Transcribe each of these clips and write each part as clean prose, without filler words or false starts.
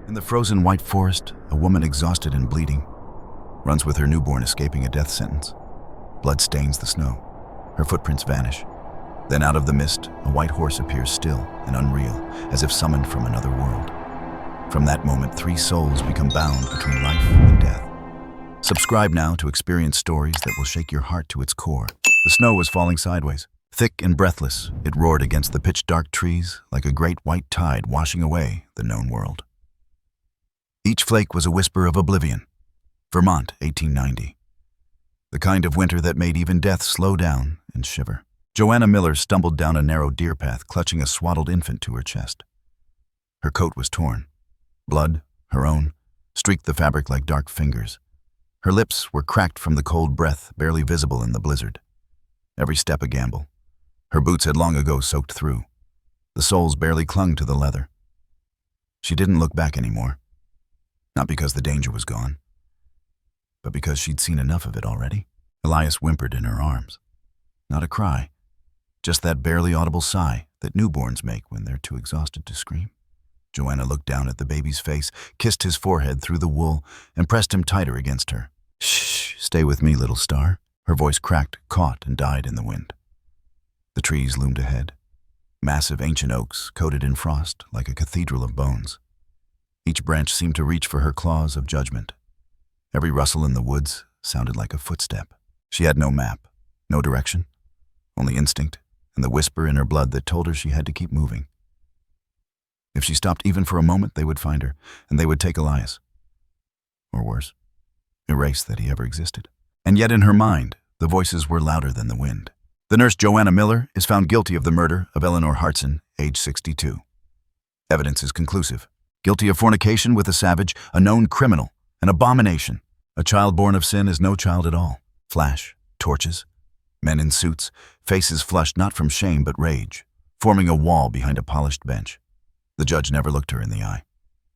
In the frozen white forest, a woman exhausted and bleeding runs with her newborn escaping a death sentence. Blood stains the snow. Her footprints vanish. Then out of the mist, a white horse appears still and unreal, as if summoned from another world. From that moment, 3 souls become bound between life and death. Subscribe now to experience stories that will shake your heart to its core. The snow was falling sideways. Thick and breathless, it roared against the pitch-dark trees like a great white tide washing away the known world. Each flake was a whisper of oblivion. Vermont, 1890. The kind of winter that made even death slow down and shiver. Joanna Miller stumbled down a narrow deer path, clutching a swaddled infant to her chest. Her coat was torn. Blood, her own, streaked the fabric like dark fingers. Her lips were cracked from the cold breath, barely visible in the blizzard. Every step a gamble. Her boots had long ago soaked through. The soles barely clung to the leather. She didn't look back anymore. Not because the danger was gone, but because she'd seen enough of it already. Elias whimpered in her arms. Not a cry, just that barely audible sigh that newborns make when they're too exhausted to scream. Joanna looked down at the baby's face, kissed his forehead through the wool, and pressed him tighter against her. Shh, stay with me, little star. Her voice cracked, caught, and died in the wind. The trees loomed ahead. Massive ancient oaks coated in frost like a cathedral of bones. Each branch seemed to reach for her claws of judgment. Every rustle in the woods sounded like a footstep. She had no map, no direction, only instinct and the whisper in her blood that told her she had to keep moving. If she stopped even for a moment, they would find her, and they would take Elias. Or worse, erase that he ever existed. And yet in her mind, the voices were louder than the wind. The nurse Joanna Miller is found guilty of the murder of Eleanor Hartson, age 62. Evidence is conclusive. Guilty of fornication with a savage, a known criminal, an abomination. A child born of sin is no child at all. Flash, torches, men in suits, faces flushed not from shame but rage, forming a wall behind a polished bench. The judge never looked her in the eye.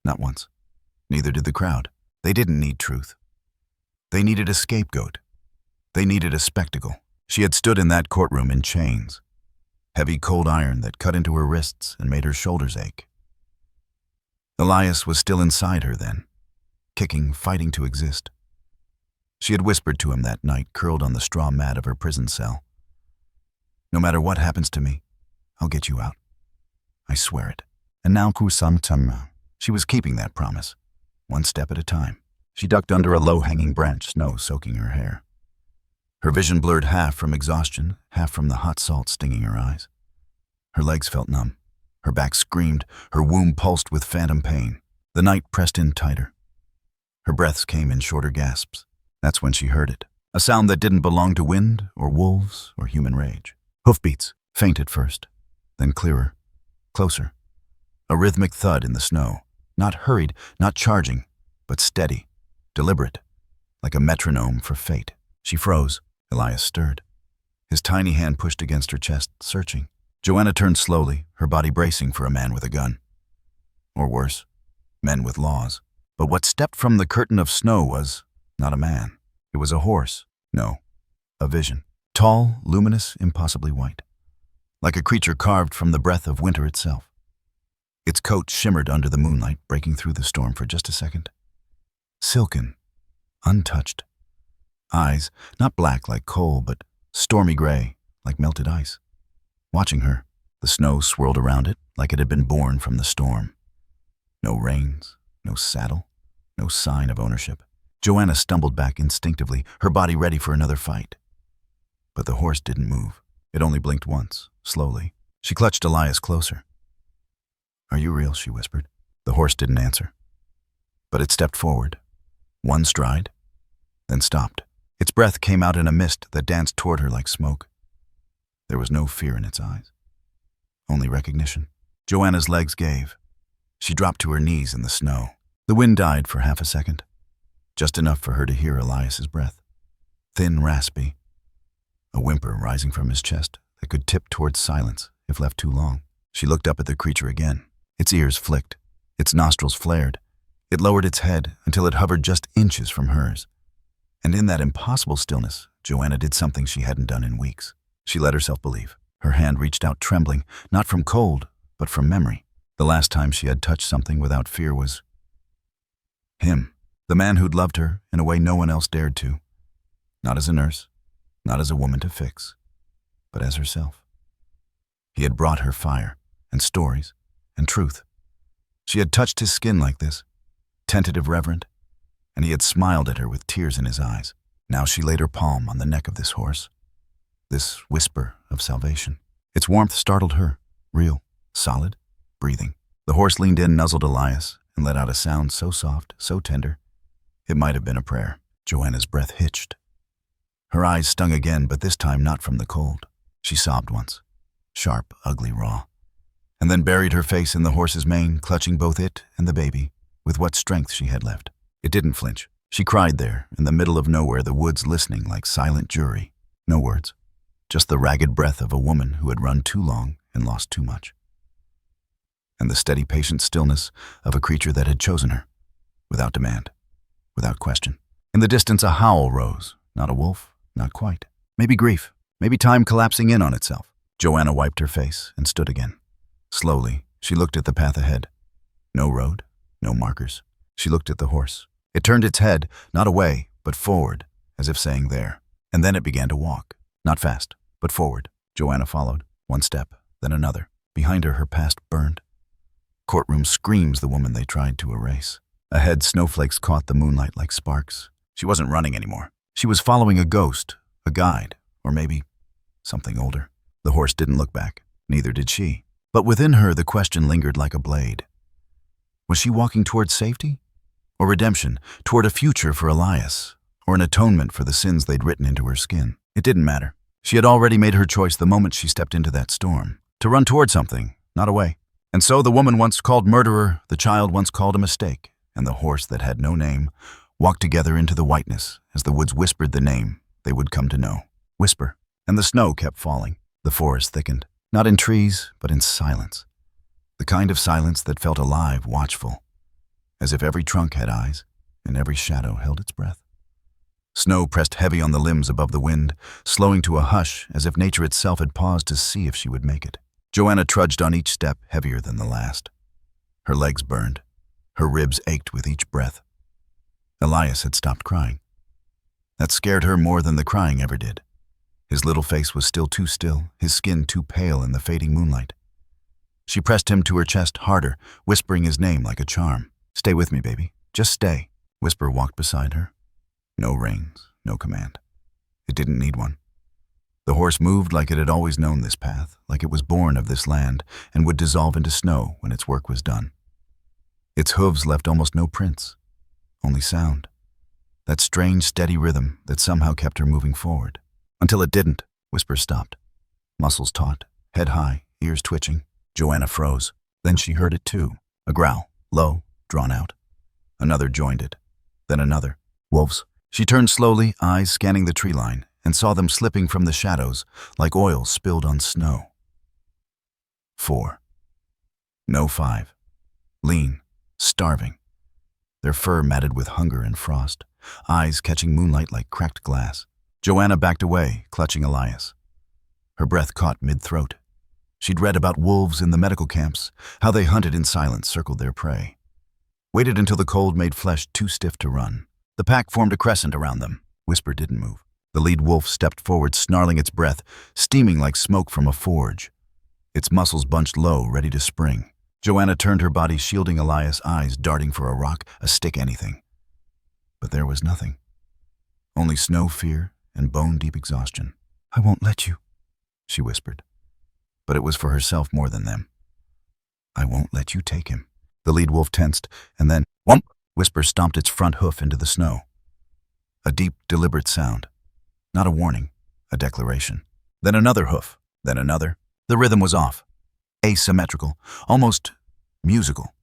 Not once. Neither did the crowd. They didn't need truth. They needed a scapegoat. They needed a spectacle. She had stood in that courtroom in chains. Heavy cold iron that cut into her wrists and made her shoulders ache. Elias was still inside her then, kicking, fighting to exist. She had whispered to him that night, curled on the straw mat of her prison cell. No matter what happens to me, I'll get you out. I swear it. And now she was keeping that promise, one step at a time. She ducked under a low-hanging branch, snow soaking her hair. Her vision blurred half from exhaustion, half from the hot salt stinging her eyes. Her legs felt numb. Her back screamed, her womb pulsed with phantom pain. The night pressed in tighter. Her breaths came in shorter gasps. That's when she heard it. A sound that didn't belong to wind, or wolves, or human rage. Hoofbeats, faint at first, then clearer, closer. A rhythmic thud in the snow. Not hurried, not charging, but steady, deliberate, like a metronome for fate. She froze. Elias stirred. His tiny hand pushed against her chest, searching. Joanna turned slowly, her body bracing for a man with a gun. Or worse, men with laws. But what stepped from the curtain of snow was not a man. It was a horse. No, a vision. Tall, luminous, impossibly white. Like a creature carved from the breath of winter itself. Its coat shimmered under the moonlight, breaking through the storm for just a second. Silken, untouched. Eyes, not black like coal, but stormy gray, like melted ice. Watching her, the snow swirled around it like it had been born from the storm. No reins, no saddle, no sign of ownership. Joanna stumbled back instinctively, her body ready for another fight. But the horse didn't move. It only blinked once, slowly. She clutched Elias closer. "Are you real?" she whispered. The horse didn't answer. But it stepped forward. One stride, then stopped. Its breath came out in a mist that danced toward her like smoke. There was no fear in its eyes. Only recognition. Joanna's legs gave. She dropped to her knees in the snow. The wind died for half a second. Just enough for her to hear Elias's breath. Thin, raspy. A whimper rising from his chest that could tip towards silence if left too long. She looked up at the creature again. Its ears flicked. Its nostrils flared. It lowered its head until it hovered just inches from hers. And in that impossible stillness, Joanna did something she hadn't done in weeks. She let herself believe. Her hand reached out trembling, not from cold, but from memory. The last time she had touched something without fear was Him. The man who'd loved her in a way no one else dared to. Not as a nurse, not as a woman to fix, but as herself. He had brought her fire, and stories, and truth. She had touched his skin like this, tentative reverent, and he had smiled at her with tears in his eyes. Now she laid her palm on the neck of this horse, this whisper of salvation. Its warmth startled her, real, solid, breathing. The horse leaned in, nuzzled Elias, and let out a sound so soft, so tender, it might have been a prayer. Joanna's breath hitched. Her eyes stung again, but this time not from the cold. She sobbed once, sharp, ugly, raw, and then buried her face in the horse's mane, clutching both it and the baby, with what strength she had left. It didn't flinch. She cried there, in the middle of nowhere, the woods listening like silent jury. No words, just the ragged breath of a woman who had run too long and lost too much. And the steady, patient stillness of a creature that had chosen her, without demand, without question. In the distance, a howl rose. Not a wolf, not quite. Maybe grief, maybe time collapsing in on itself. Joanna wiped her face and stood again. Slowly, she looked at the path ahead. No road, no markers. She looked at the horse. It turned its head, not away, but forward, as if saying there. And then it began to walk. Not fast, but forward. Joanna followed. One step, then another. Behind her, her past burned. Courtroom screams the woman they tried to erase. Ahead, snowflakes caught the moonlight like sparks. She wasn't running anymore. She was following a ghost, a guide, or maybe something older. The horse didn't look back. Neither did she. But within her, the question lingered like a blade. Was she walking toward safety? Or redemption, toward a future for Elias? Or an atonement for the sins they'd written into her skin? It didn't matter. She had already made her choice the moment she stepped into that storm. To run toward something, not away. And so the woman once called murderer, the child once called a mistake, and the horse that had no name walked together into the whiteness as the woods whispered the name they would come to know. Whisper. And the snow kept falling. The forest thickened. Not in trees, but in silence. The kind of silence that felt alive, watchful, as if every trunk had eyes and every shadow held its breath. Snow pressed heavy on the limbs above the wind, slowing to a hush as if nature itself had paused to see if she would make it. Joanna trudged on each step, heavier than the last. Her legs burned. Her ribs ached with each breath. Elias had stopped crying. That scared her more than the crying ever did. His little face was still too still, his skin too pale in the fading moonlight. She pressed him to her chest harder, whispering his name like a charm. "Stay with me, baby. Just stay." Whisper walked beside her. No reins, no command. It didn't need one. The horse moved like it had always known this path, like it was born of this land and would dissolve into snow when its work was done. Its hooves left almost no prints, only sound. That strange, steady rhythm that somehow kept her moving forward. Until it didn't. Whisper stopped. Muscles taut, head high, ears twitching. Joanna froze. Then she heard it too. A growl, low, drawn out. Another joined it. Then another. Wolves. She turned slowly, eyes scanning the tree line, and saw them slipping from the shadows like oil spilled on snow. 4. No 5. Lean, starving. Their fur matted with hunger and frost, eyes catching moonlight like cracked glass. Joanna backed away, clutching Elias. Her breath caught mid-throat. She'd read about wolves in the medical camps, how they hunted in silence, circled their prey. Waited until the cold made flesh too stiff to run. The pack formed a crescent around them. Whisper didn't move. The lead wolf stepped forward, snarling its breath, steaming like smoke from a forge. Its muscles bunched low, ready to spring. Joanna turned her body, shielding Elias' eyes, darting for a rock, a stick, anything. But there was nothing. Only snow, fear, and bone-deep exhaustion. "I won't let you," she whispered. But it was for herself more than them. "I won't let you take him." The lead wolf tensed, and then, whump! Whisper stomped its front hoof into the snow. A deep, deliberate sound. Not a warning, a declaration. Then another hoof, then another. The rhythm was off. Asymmetrical, almost musical.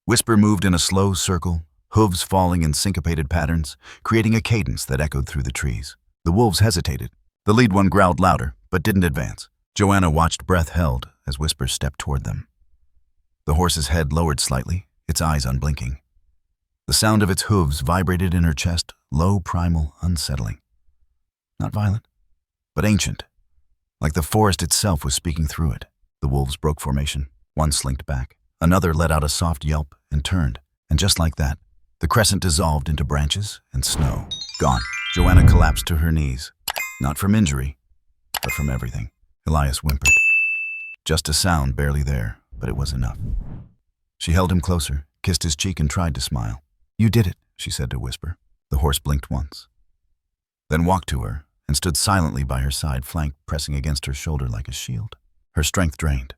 Whisper moved in a slow circle, hooves falling in syncopated patterns, creating a cadence that echoed through the trees. The wolves hesitated. The lead one growled louder, but didn't advance. Joanna watched, breath held, as Whisper stepped toward them. The horse's head lowered slightly, its eyes unblinking. The sound of its hooves vibrated in her chest, low, primal, unsettling. Not violent, but ancient, like the forest itself was speaking through it. The wolves broke formation. One slinked back. Another let out a soft yelp and turned. And just like that, The crescent dissolved into branches and snow. Gone. Joanna collapsed to her knees. Not from injury, but from everything. Elias whimpered. Just a sound barely there, but it was enough. She held him closer, kissed his cheek, and tried to smile. "You did it," she said to whisper. The horse blinked once, then walked to her and stood silently by her side, flank pressing against her shoulder like a shield. Her strength drained.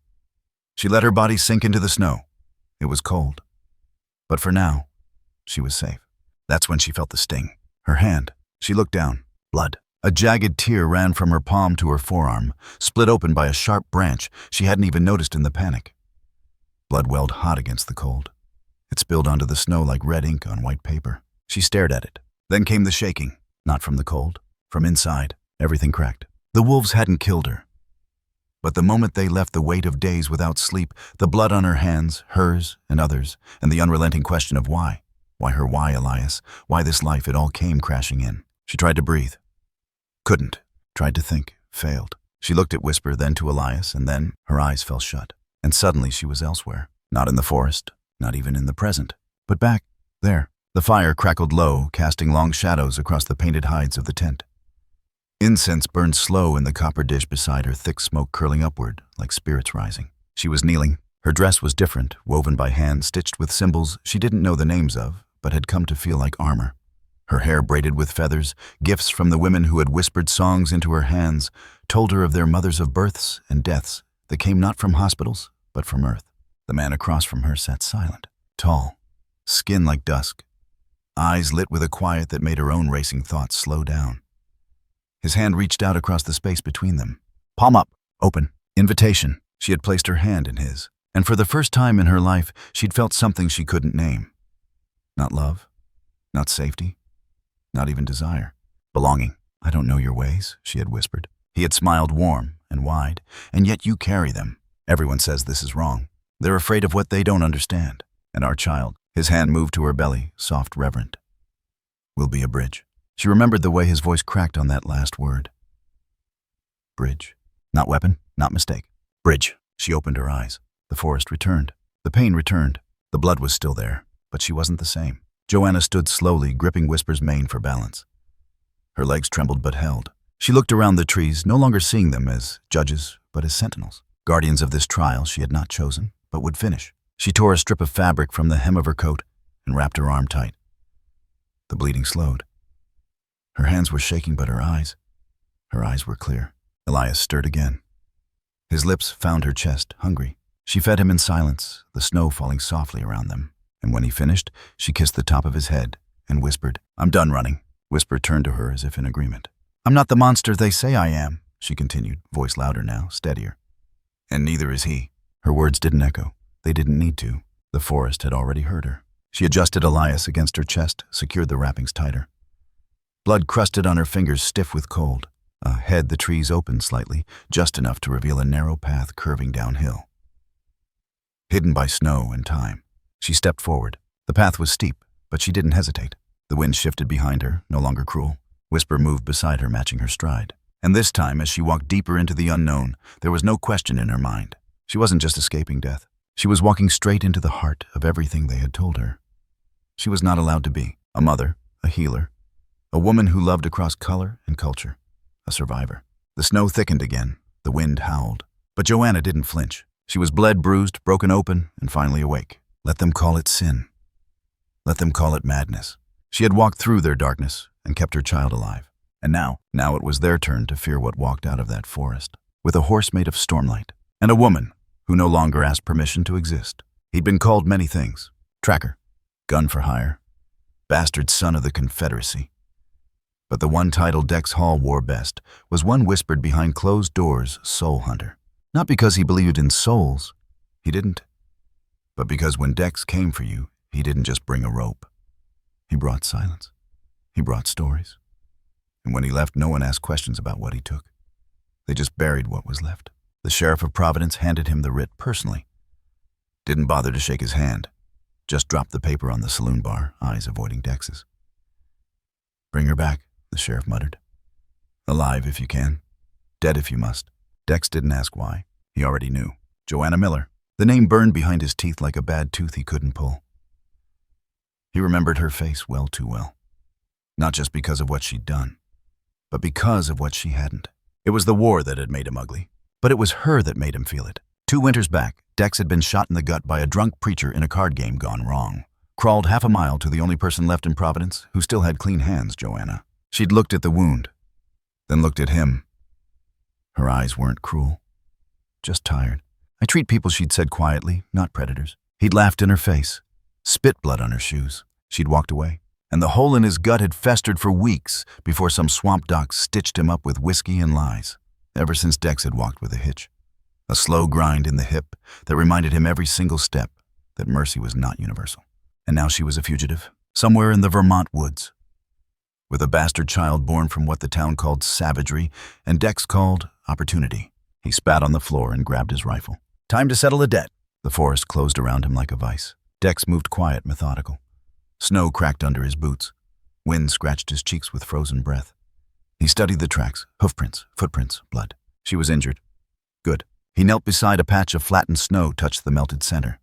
She let her body sink into the snow. It was cold, but for now, she was safe. That's when she felt the sting. Her hand. She looked down. Blood. A jagged tear ran from her palm to her forearm, split open by a sharp branch she hadn't even noticed in the panic. Blood welled hot against the cold. It spilled onto the snow like red ink on white paper. She stared at it. Then came the shaking. Not from the cold. From inside. Everything cracked. The wolves hadn't killed her. But the moment they left the weight of days without sleep, the blood on her hands, hers and others, and the unrelenting question of why. Why her, why Elias? Why this life? It all came crashing in. She tried to breathe. Couldn't. Tried to think. Failed. She looked at Whisper, then to Elias, and then her eyes fell shut. And suddenly she was elsewhere. Not in the forest, not even in the present, but back there. The fire crackled low, casting long shadows across the painted hides of the tent. Incense burned slow in the copper dish beside her, thick smoke curling upward, like spirits rising. She was kneeling. Her dress was different, woven by hand, stitched with symbols she didn't know the names of, but had come to feel like armor. Her hair braided with feathers, gifts from the women who had whispered songs into her hands, told her of their mothers of births and deaths that came not from hospitals, but from earth. The man across from her sat silent, tall, skin like dusk, eyes lit with a quiet that made her own racing thoughts slow down. His hand reached out across the space between them. Palm up, open, invitation. She had placed her hand in his, and for the first time in her life, she'd felt something she couldn't name. Not love, not safety, not even desire. Belonging. "I don't know your ways," she had whispered. He had smiled warm and wide. "And yet you carry them. Everyone says this is wrong. They're afraid of what they don't understand. And our child," his hand moved to her belly, soft, reverent, "will be a bridge." She remembered the way his voice cracked on that last word. Bridge. Not weapon, not mistake. Bridge. She opened her eyes. The forest returned. The pain returned. The blood was still there, but she wasn't the same. Joanna stood slowly, gripping Whisper's mane for balance. Her legs trembled but held. She looked around the trees, no longer seeing them as judges, but as sentinels. Guardians of this trial she had not chosen, but would finish. She tore a strip of fabric from the hem of her coat and wrapped her arm tight. The bleeding slowed. Her hands were shaking, but her eyes were clear. Elias stirred again. His lips found her chest, hungry. She fed him in silence, the snow falling softly around them. And when he finished, she kissed the top of his head and whispered, "I'm done running." Whisper turned to her as if in agreement. "I'm not the monster they say I am," she continued, voice louder now, steadier. "And neither is he." Her words didn't echo. They didn't need to. The forest had already heard her. She adjusted Elias against her chest, secured the wrappings tighter. Blood crusted on her fingers, stiff with cold. Ahead, the trees opened slightly, just enough to reveal a narrow path curving downhill. Hidden by snow and time, she stepped forward. The path was steep, but she didn't hesitate. The wind shifted behind her, no longer cruel. Whisper moved beside her, matching her stride. And this time, as she walked deeper into the unknown, there was no question in her mind. She wasn't just escaping death. She was walking straight into the heart of everything they had told her. She was not allowed to be a mother, a healer, a woman who loved across color and culture, a survivor. The snow thickened again. The wind howled. But Joanna didn't flinch. She was bled, bruised, broken open, and finally awake. Let them call it sin. Let them call it madness. She had walked through their darkness and kept her child alive. And now it was their turn to fear what walked out of that forest, with a horse made of stormlight, and a woman who no longer asked permission to exist. He'd been called many things. Tracker, gun for hire, bastard son of the Confederacy. But the one title Dex Hall wore best was one whispered behind closed doors, soul hunter. Not because he believed in souls, he didn't, but because when Dex came for you, he didn't just bring a rope. He brought silence. He brought stories. And when he left, no one asked questions about what he took. They just buried what was left. The sheriff of Providence handed him the writ personally. Didn't bother to shake his hand. Just dropped the paper on the saloon bar, eyes avoiding Dex's. "Bring her back," the sheriff muttered. "Alive if you can. Dead if you must." Dex didn't ask why. He already knew. Joanna Miller. The name burned behind his teeth like a bad tooth he couldn't pull. He remembered her face well too well. Not just because of what she'd done, but because of what she hadn't. It was the war that had made him ugly, but it was her that made him feel it. 2 winters back, Dex had been shot in the gut by a drunk preacher in a card game gone wrong. Crawled half a mile to the only person left in Providence who still had clean hands, Joanna. She'd looked at the wound, then looked at him. Her eyes weren't cruel, just tired. I treat people, she'd said quietly, not predators. He'd laughed in her face, spit blood on her shoes. She'd walked away, and the hole in his gut had festered for weeks before some swamp doc stitched him up with whiskey and lies. Ever since Dex had walked with a hitch, a slow grind in the hip that reminded him every single step that mercy was not universal. And now she was a fugitive, somewhere in the Vermont woods, with a bastard child born from what the town called savagery and Dex called opportunity. He spat on the floor and grabbed his rifle. Time to settle a debt. The forest closed around him like a vice. Dex moved quiet, methodical. Snow cracked under his boots. Wind scratched his cheeks with frozen breath. He studied the tracks, hoofprints, footprints, blood. She was injured. Good. He knelt beside a patch of flattened snow touched the melted center.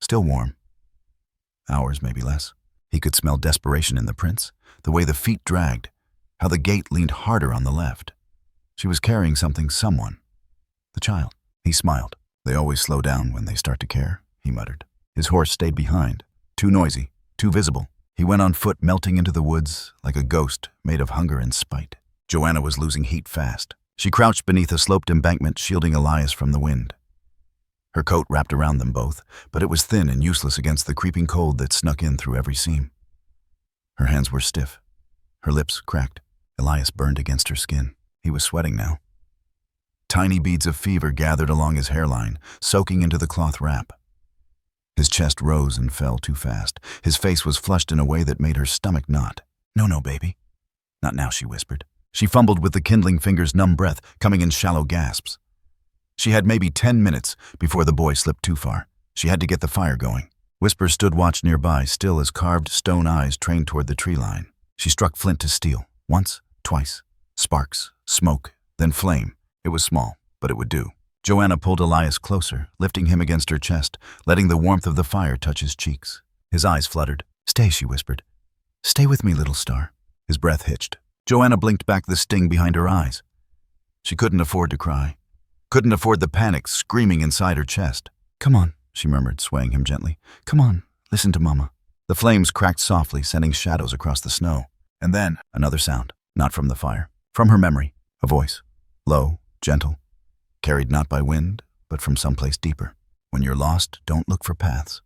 Still warm. Hours, maybe less. He could smell desperation in the prints, the way the feet dragged, how the gait leaned harder on the left. She was carrying someone. The child. He smiled. They always slow down when they start to care, he muttered. His horse stayed behind, too noisy, too visible. He went on foot, melting into the woods like a ghost made of hunger and spite. Joanna was losing heat fast. She crouched beneath a sloped embankment, shielding Elias from the wind. Her coat wrapped around them both, but it was thin and useless against the creeping cold that snuck in through every seam. Her hands were stiff. Her lips cracked. Elias burned against her skin. He was sweating now. Tiny beads of fever gathered along his hairline, soaking into the cloth wrap. His chest rose and fell too fast. His face was flushed in a way that made her stomach knot. No, baby. Not now, she whispered. She fumbled with the kindling finger's numb breath, coming in shallow gasps. She had maybe 10 minutes before the boy slipped too far. She had to get the fire going. Whisper stood watch nearby, still as carved stone eyes trained toward the tree line. She struck flint to steel. Once, twice. Sparks, smoke, then flame. It was small, but it would do. Joanna pulled Elias closer, lifting him against her chest, letting the warmth of the fire touch his cheeks. His eyes fluttered. Stay, she whispered. Stay with me, little star. His breath hitched. Joanna blinked back the sting behind her eyes. She couldn't afford to cry. Couldn't afford the panic screaming inside her chest. Come on, she murmured, swaying him gently. Come on, listen to Mama. The flames cracked softly, sending shadows across the snow. And then another sound, not from the fire. From her memory, a voice. Low, gentle, carried not by wind, but from someplace deeper. When you're lost, don't look for paths.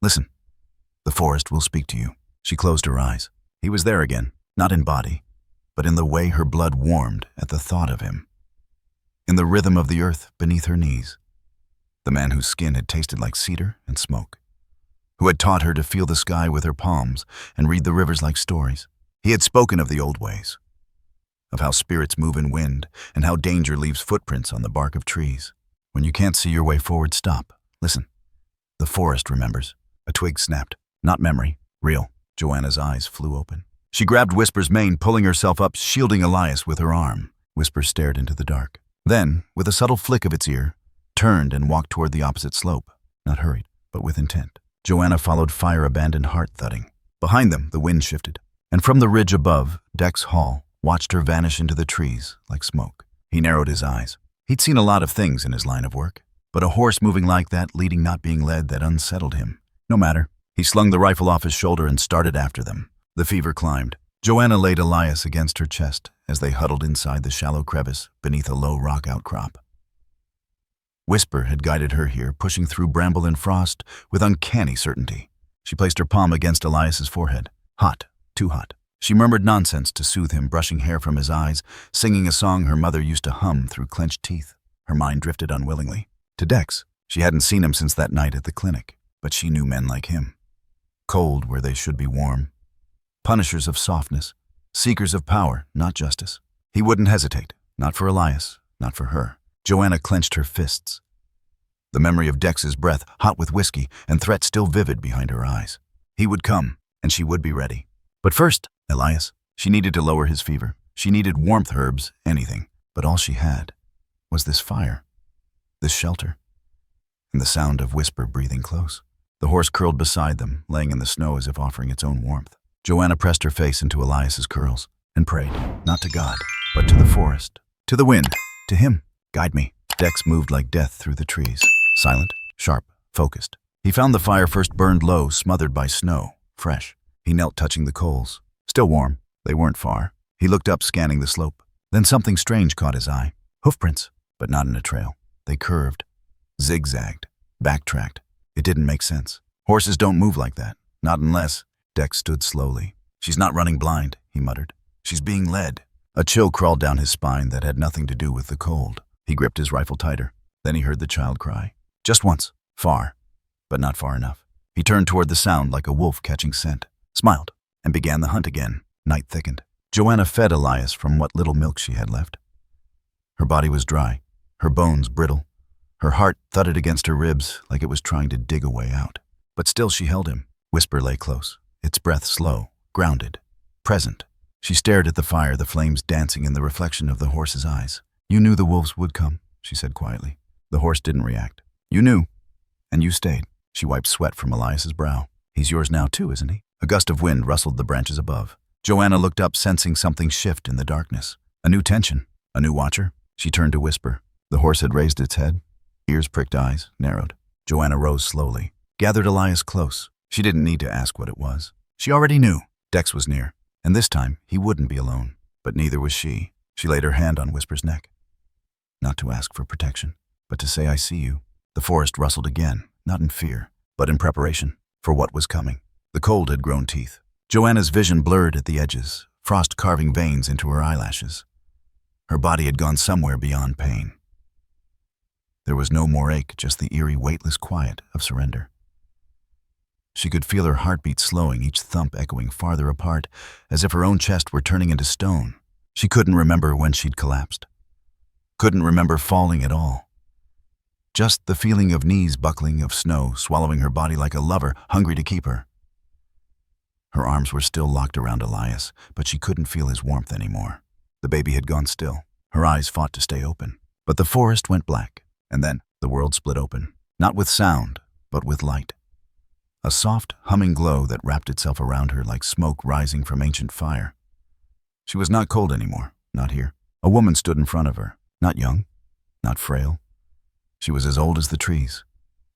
Listen, the forest will speak to you. She closed her eyes. He was there again, not in body, but in the way her blood warmed at the thought of him. In the rhythm of the earth beneath her knees. The man whose skin had tasted like cedar and smoke. Who had taught her to feel the sky with her palms and read the rivers like stories. He had spoken of the old ways. Of how spirits move in wind and how danger leaves footprints on the bark of trees. When you can't see your way forward, stop. Listen. The forest remembers. A twig snapped. Not memory. Real. Joanna's eyes flew open. She grabbed Whisper's mane, pulling herself up, shielding Elias with her arm. Whisper stared into the dark. Then, with a subtle flick of its ear, turned and walked toward the opposite slope. Not hurried, but with intent. Joanna followed fire-abandoned heart thudding. Behind them, the wind shifted. And from the ridge above, Dex Hall watched her vanish into the trees like smoke. He narrowed his eyes. He'd seen a lot of things in his line of work, but a horse moving like that, leading not being led, that unsettled him. No matter. He slung the rifle off his shoulder and started after them. The fever climbed. Joanna laid Elias against her chest as they huddled inside the shallow crevice beneath a low rock outcrop. Whisper had guided her here, pushing through bramble and frost with uncanny certainty. She placed her palm against Elias's forehead. Hot, too hot. She murmured nonsense to soothe him, brushing hair from his eyes, singing a song her mother used to hum through clenched teeth. Her mind drifted unwillingly to Dex. She hadn't seen him since that night at the clinic, but she knew men like him. Cold where they should be warm. Punishers of softness. Seekers of power, not justice. He wouldn't hesitate. Not for Elias, not for her. Joanna clenched her fists. The memory of Dex's breath, hot with whiskey, and threat still vivid behind her eyes. He would come, and she would be ready. But first, Elias. She needed to lower his fever. She needed warmth herbs, anything. But all she had was this fire, this shelter, and the sound of Whisper breathing close. The horse curled beside them, laying in the snow as if offering its own warmth. Joanna pressed her face into Elias's curls and prayed, not to God, but to the forest, to the wind, to him. Guide me. Dex moved like death through the trees, silent, sharp, focused. He found the fire first burned low, smothered by snow, fresh. He knelt touching the coals. Still warm. They weren't far. He looked up, scanning the slope. Then something strange caught his eye. Hoofprints, but not in a trail. They curved, zigzagged, backtracked. It didn't make sense. Horses don't move like that. Not unless... Dex stood slowly. She's not running blind, he muttered. She's being led. A chill crawled down his spine that had nothing to do with the cold. He gripped his rifle tighter. Then he heard the child cry. Just once. Far. But not far enough. He turned toward the sound like a wolf catching scent, smiled, and began the hunt again. Night thickened. Joanna fed Elias from what little milk she had left. Her body was dry, her bones brittle. Her heart thudded against her ribs like it was trying to dig a way out. But still she held him. Whisper lay close, its breath slow, grounded, present. She stared at the fire, the flames dancing in the reflection of the horse's eyes. You knew the wolves would come, she said quietly. The horse didn't react. You knew, and you stayed. She wiped sweat from Elias's brow. He's yours now too, isn't he? A gust of wind rustled the branches above. Joanna looked up, sensing something shift in the darkness. A new tension, a new watcher. She turned to whisper. The horse had raised its head. Ears pricked, eyes narrowed. Joanna rose slowly, gathered Elias close. She didn't need to ask what it was. She already knew. Dex was near, and this time he wouldn't be alone. But neither was she. She laid her hand on Whisper's neck. Not to ask for protection, but to say I see you. The forest rustled again, not in fear, but in preparation for what was coming. The cold had grown teeth. Joanna's vision blurred at the edges, frost carving veins into her eyelashes. Her body had gone somewhere beyond pain. There was no more ache, just the eerie, weightless quiet of surrender. She could feel her heartbeat slowing, each thump echoing farther apart, as if her own chest were turning into stone. She couldn't remember when she'd collapsed. Couldn't remember falling at all. Just the feeling of knees buckling, of snow swallowing her body like a lover, hungry to keep her. Her arms were still locked around Elias, but she couldn't feel his warmth anymore. The baby had gone still. Her eyes fought to stay open. But the forest went black, and then the world split open, not with sound, but with light. A soft, humming glow that wrapped itself around her like smoke rising from ancient fire. She was not cold anymore, not here. A woman stood in front of her, not young, not frail. She was as old as the trees.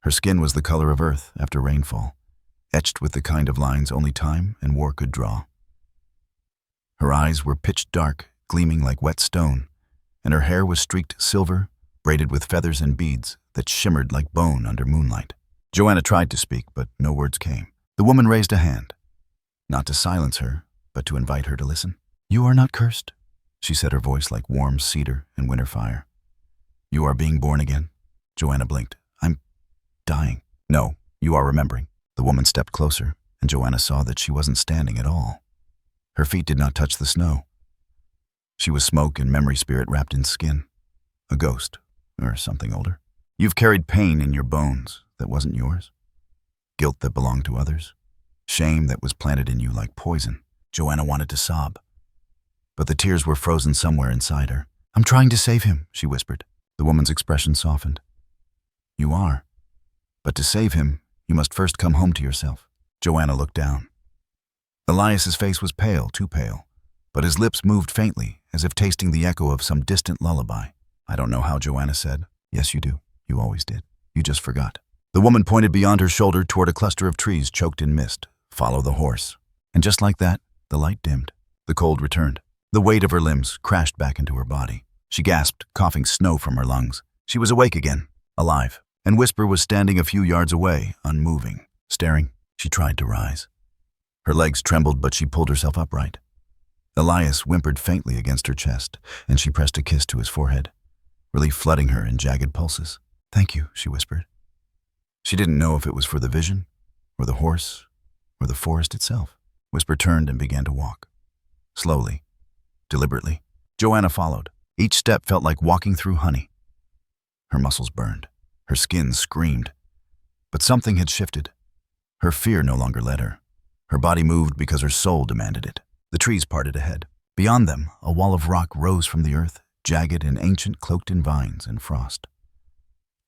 Her skin was the color of earth after rainfall, etched with the kind of lines only time and war could draw. Her eyes were pitch dark, gleaming like wet stone, and her hair was streaked silver, braided with feathers and beads that shimmered like bone under moonlight. Joanna tried to speak, but no words came. The woman raised a hand, not to silence her, but to invite her to listen. You are not cursed, she said, her voice like warm cedar in winter fire. You are being born again. Joanna blinked. I'm dying. No, you are remembering. The woman stepped closer, and Joanna saw that she wasn't standing at all. Her feet did not touch the snow. She was smoke and memory spirit wrapped in skin. A ghost, or something older. You've carried pain in your bones that wasn't yours. Guilt that belonged to others. Shame that was planted in you like poison. Joanna wanted to sob, but the tears were frozen somewhere inside her. I'm trying to save him, she whispered. The woman's expression softened. You are. But to save him, you must first come home to yourself. Joanna looked down. Elias's face was pale, too pale, but his lips moved faintly, as if tasting the echo of some distant lullaby. I don't know how, Joanna said. Yes, you do. You always did. You just forgot. The woman pointed beyond her shoulder toward a cluster of trees choked in mist. Follow the horse. And just like that, the light dimmed. The cold returned. The weight of her limbs crashed back into her body. She gasped, coughing snow from her lungs. She was awake again, alive, and Whisper was standing a few yards away, unmoving, staring. She tried to rise. Her legs trembled, but she pulled herself upright. Elias whimpered faintly against her chest, and she pressed a kiss to his forehead, relief flooding her in jagged pulses. Thank you, she whispered. She didn't know if it was for the vision, or the horse, or the forest itself. Whisper turned and began to walk. Slowly, deliberately. Joanna followed. Each step felt like walking through honey. Her muscles burned. Her skin screamed. But something had shifted. Her fear no longer led her. Her body moved because her soul demanded it. The trees parted ahead. Beyond them, a wall of rock rose from the earth, jagged and ancient, cloaked in vines and frost.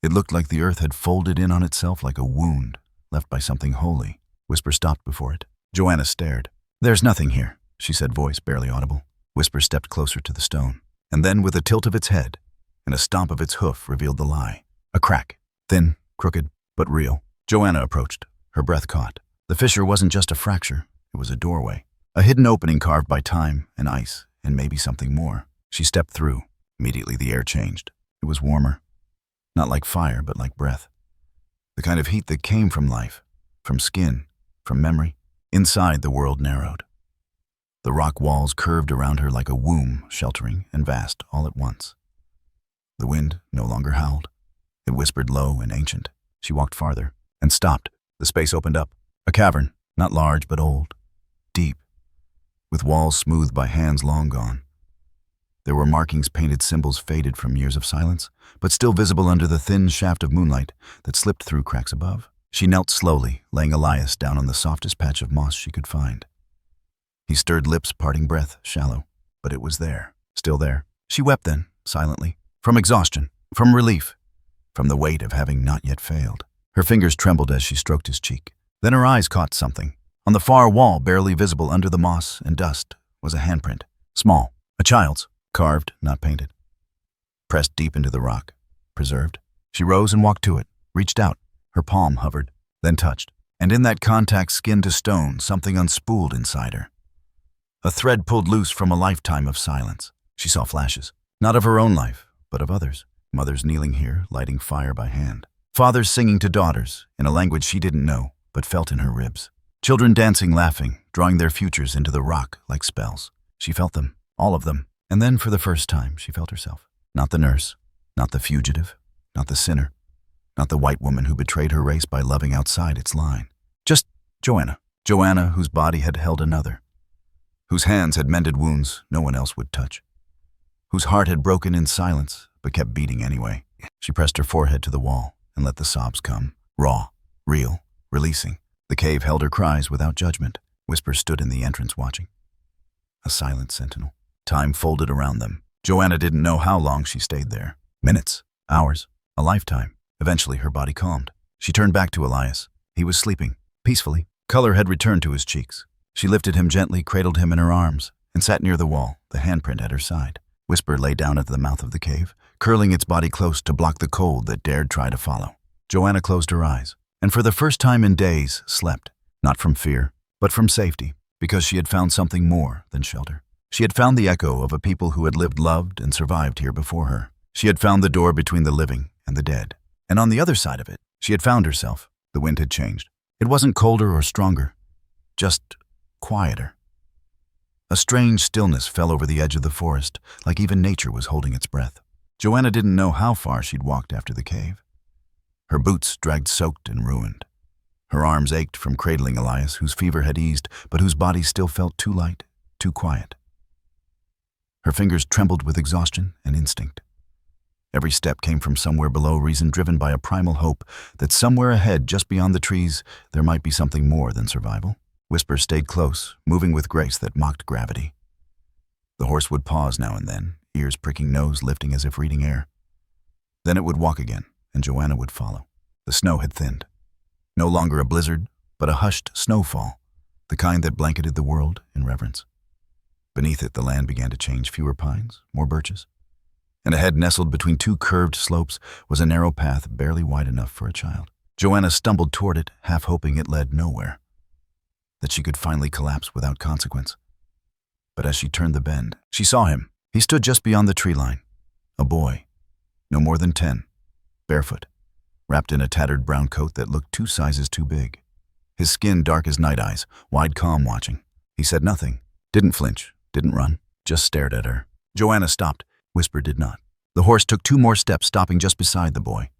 It looked like the earth had folded in on itself like a wound, left by something holy. Whisper stopped before it. Joanna stared. "There's nothing here," she said, voice barely audible. Whisper stepped closer to the stone, and then with a tilt of its head and a stomp of its hoof revealed the lie. A crack. Thin, crooked, but real. Joanna approached. Her breath caught. The fissure wasn't just a fracture. It was a doorway. A hidden opening carved by time and ice and maybe something more. She stepped through. Immediately the air changed. It was warmer. Not like fire, but like breath. The kind of heat that came from life, from skin, from memory. Inside, the world narrowed. The rock walls curved around her like a womb, sheltering and vast all at once. The wind no longer howled. It whispered low and ancient. She walked farther and stopped. The space opened up. A cavern, not large but old, deep, with walls smoothed by hands long gone. There were markings, painted symbols faded from years of silence, but still visible under the thin shaft of moonlight that slipped through cracks above. She knelt slowly, laying Elias down on the softest patch of moss she could find. He stirred lips, parting breath, shallow, but it was there, still there. She wept then, silently, from exhaustion, from relief, from the weight of having not yet failed. Her fingers trembled as she stroked his cheek. Then her eyes caught something. On the far wall, barely visible under the moss and dust, was a handprint. Small, a child's, carved, not painted. Pressed deep into the rock, preserved. She rose and walked to it, reached out. Her palm hovered, then touched. And in that contact, skin to stone, something unspooled inside her. A thread pulled loose from a lifetime of silence. She saw flashes, not of her own life, but of others. Mothers kneeling here, lighting fire by hand. Fathers singing to daughters, in a language she didn't know, but felt in her ribs. Children dancing, laughing, drawing their futures into the rock like spells. She felt them, all of them. And then, for the first time, she felt herself. Not the nurse, not the fugitive, not the sinner, not the white woman who betrayed her race by loving outside its line. Just Joanna. Joanna, whose body had held another. Whose hands had mended wounds no one else would touch. Whose heart had broken in silence, but kept beating anyway. She pressed her forehead to the wall and let the sobs come. Raw, real, releasing. The cave held her cries without judgment. Whisper stood in the entrance watching. A silent sentinel. Time folded around them. Joanna didn't know how long she stayed there. Minutes, hours, a lifetime. Eventually her body calmed. She turned back to Elias. He was sleeping, peacefully. Color had returned to his cheeks. She lifted him gently, cradled him in her arms, and sat near the wall, the handprint at her side. Whisper lay down at the mouth of the cave, curling its body close to block the cold that dared try to follow. Joanna closed her eyes, and for the first time in days slept, not from fear, but from safety, because she had found something more than shelter. She had found the echo of a people who had lived, loved, and survived here before her. She had found the door between the living and the dead. And on the other side of it, she had found herself. The wind had changed. It wasn't colder or stronger, just quieter. A strange stillness fell over the edge of the forest, like even nature was holding its breath. Joanna didn't know how far she'd walked after the cave. Her boots dragged soaked and ruined. Her arms ached from cradling Elias, whose fever had eased, but whose body still felt too light, too quiet. Her fingers trembled with exhaustion and instinct. Every step came from somewhere below reason, driven by a primal hope that somewhere ahead, just beyond the trees, there might be something more than survival. Whisper stayed close, moving with grace that mocked gravity. The horse would pause now and then, ears pricking, nose lifting as if reading air. Then it would walk again, and Joanna would follow. The snow had thinned. No longer a blizzard, but a hushed snowfall, the kind that blanketed the world in reverence. Beneath it, the land began to change. Fewer pines, more birches. And ahead, nestled between two curved slopes, was a narrow path barely wide enough for a child. Joanna stumbled toward it, half hoping it led nowhere, that she could finally collapse without consequence. But as she turned the bend, she saw him. He stood just beyond the tree line. A boy, no more than 10, barefoot, wrapped in a tattered brown coat that looked 2 sizes too big. His skin dark as night eyes, wide calm watching. He said nothing, didn't flinch, didn't run, just stared at her. Joanna stopped. Whisper did not. The horse took 2 more steps, stopping just beside the boy,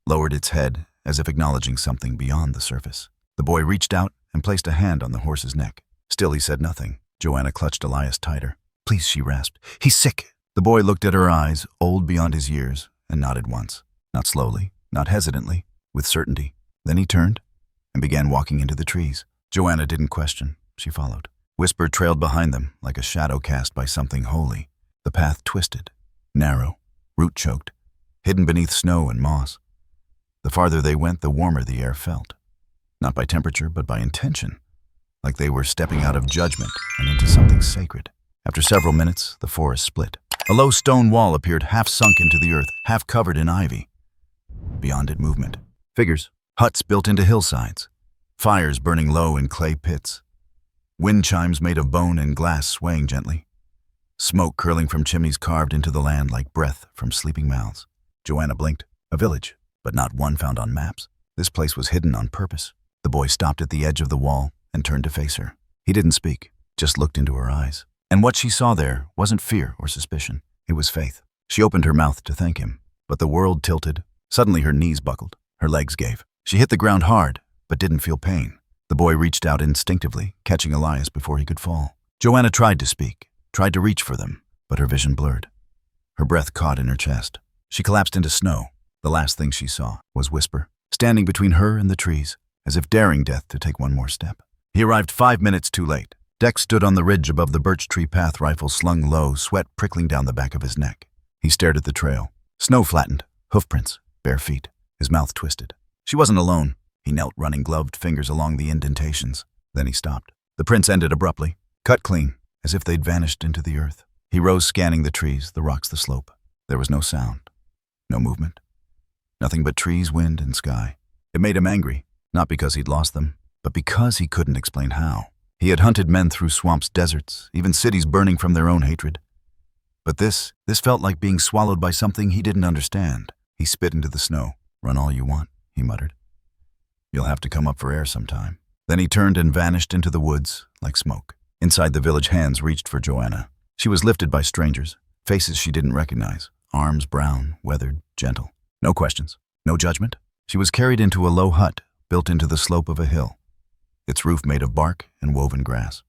lowered its head as if acknowledging something beyond the surface. The boy reached out and placed a hand on the horse's neck. Still he said nothing. Joanna clutched Elias tighter. "Please," she rasped. "He's sick." The boy looked at her eyes, old beyond his years, and nodded once. Not slowly, not hesitantly, with certainty. Then he turned and began walking into the trees. Joanna didn't question. She followed. Whisper trailed behind them like a shadow cast by something holy. The path twisted, narrow, root-choked, hidden beneath snow and moss. The farther they went, the warmer the air felt. not by temperature, but by intention, like they were stepping out of judgment and into something sacred. After several minutes, the forest split. A low stone wall appeared, half sunk into the earth, half covered in ivy. Beyond it, movement. Figures. Huts built into hillsides. Fires burning low in clay pits. Wind chimes made of bone and glass swaying gently. Smoke curling from chimneys carved into the land like breath from sleeping mouths. Joanna blinked. A village, but not one found on maps. This place was hidden on purpose. The boy stopped at the edge of the wall and turned to face her. He didn't speak, just looked into her eyes. And what she saw there wasn't fear or suspicion. It was faith. She opened her mouth to thank him, but the world tilted. Suddenly her knees buckled. Her legs gave. She hit the ground hard, but didn't feel pain. The boy reached out instinctively, catching Elias before he could fall. Joanna tried to speak, tried to reach for them, but her vision blurred. Her breath caught in her chest. She collapsed into snow. The last thing she saw was Whisper, standing between her and the trees, as if daring death to take one more step. He arrived 5 minutes too late. Dex stood on the ridge above the birch tree path, rifle slung low, sweat prickling down the back of his neck. He stared at the trail. Snow flattened, hoofprints, bare feet. His mouth twisted. She wasn't alone. He knelt, running gloved fingers along the indentations. Then he stopped. The prints ended abruptly, cut clean, as if they'd vanished into the earth. He rose, scanning the trees, the rocks, the slope. There was no sound, no movement. Nothing but trees, wind, and sky. It made him angry, not because he'd lost them, but because he couldn't explain how. He had hunted men through swamps, deserts, even cities burning from their own hatred. But this felt like being swallowed by something he didn't understand. He spit into the snow. "Run all you want," he muttered. "You'll have to come up for air sometime." Then he turned and vanished into the woods like smoke. Inside the village, hands reached for Joanna. She was lifted by strangers, faces she didn't recognize, arms brown, weathered, gentle. No questions, no judgment. She was carried into a low hut built into the slope of a hill, its roof made of bark and woven grass.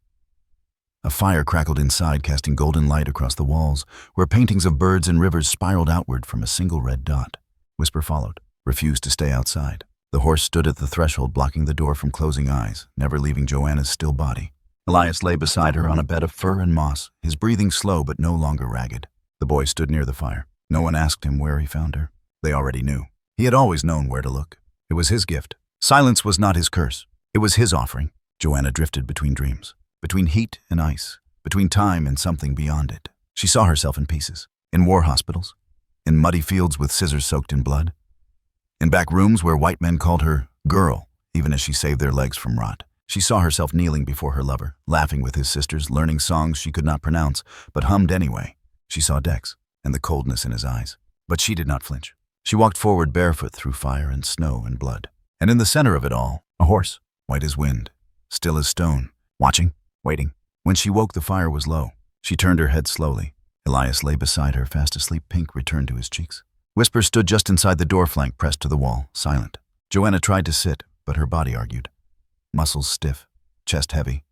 A fire crackled inside, casting golden light across the walls, where paintings of birds and rivers spiraled outward from a single red dot. Whisper followed, refused to stay outside. The horse stood at the threshold, blocking the door from closing eyes, never leaving Joanna's still body. Elias lay beside her on a bed of fur and moss, his breathing slow but no longer ragged. The boy stood near the fire. No one asked him where he found her. They already knew. He had always known where to look. It was his gift. Silence was not his curse. It was his offering. Joanna drifted between dreams, between heat and ice, between time and something beyond it. She saw herself in pieces, in war hospitals, in muddy fields with scissors soaked in blood, in back rooms where white men called her girl, even as she saved their legs from rot. She saw herself kneeling before her lover, laughing with his sisters, learning songs she could not pronounce, but hummed anyway. She saw Dex and the coldness in his eyes, but she did not flinch. She walked forward barefoot through fire and snow and blood. And in the center of it all, a horse, white as wind, still as stone, watching, waiting. When she woke, the fire was low. She turned her head slowly. Elias lay beside her, fast asleep, pink returned to his cheeks. Whisper stood just inside the door flank, pressed to the wall, silent. Joanna tried to sit, but her body argued. Muscles stiff, chest heavy.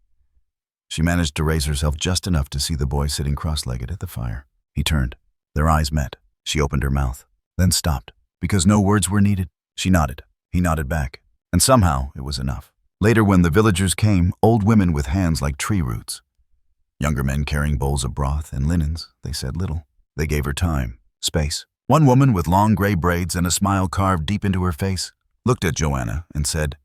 She managed to raise herself just enough to see the boy sitting cross-legged at the fire. He turned. Their eyes met. She opened her mouth, then stopped, because no words were needed. She nodded. He nodded back. And somehow it was enough. Later, when the villagers came, old women with hands like tree roots. Younger men carrying bowls of broth and linens, they said little. They gave her time, space. One woman with long gray braids and a smile carved deep into her face looked at Joanna and said,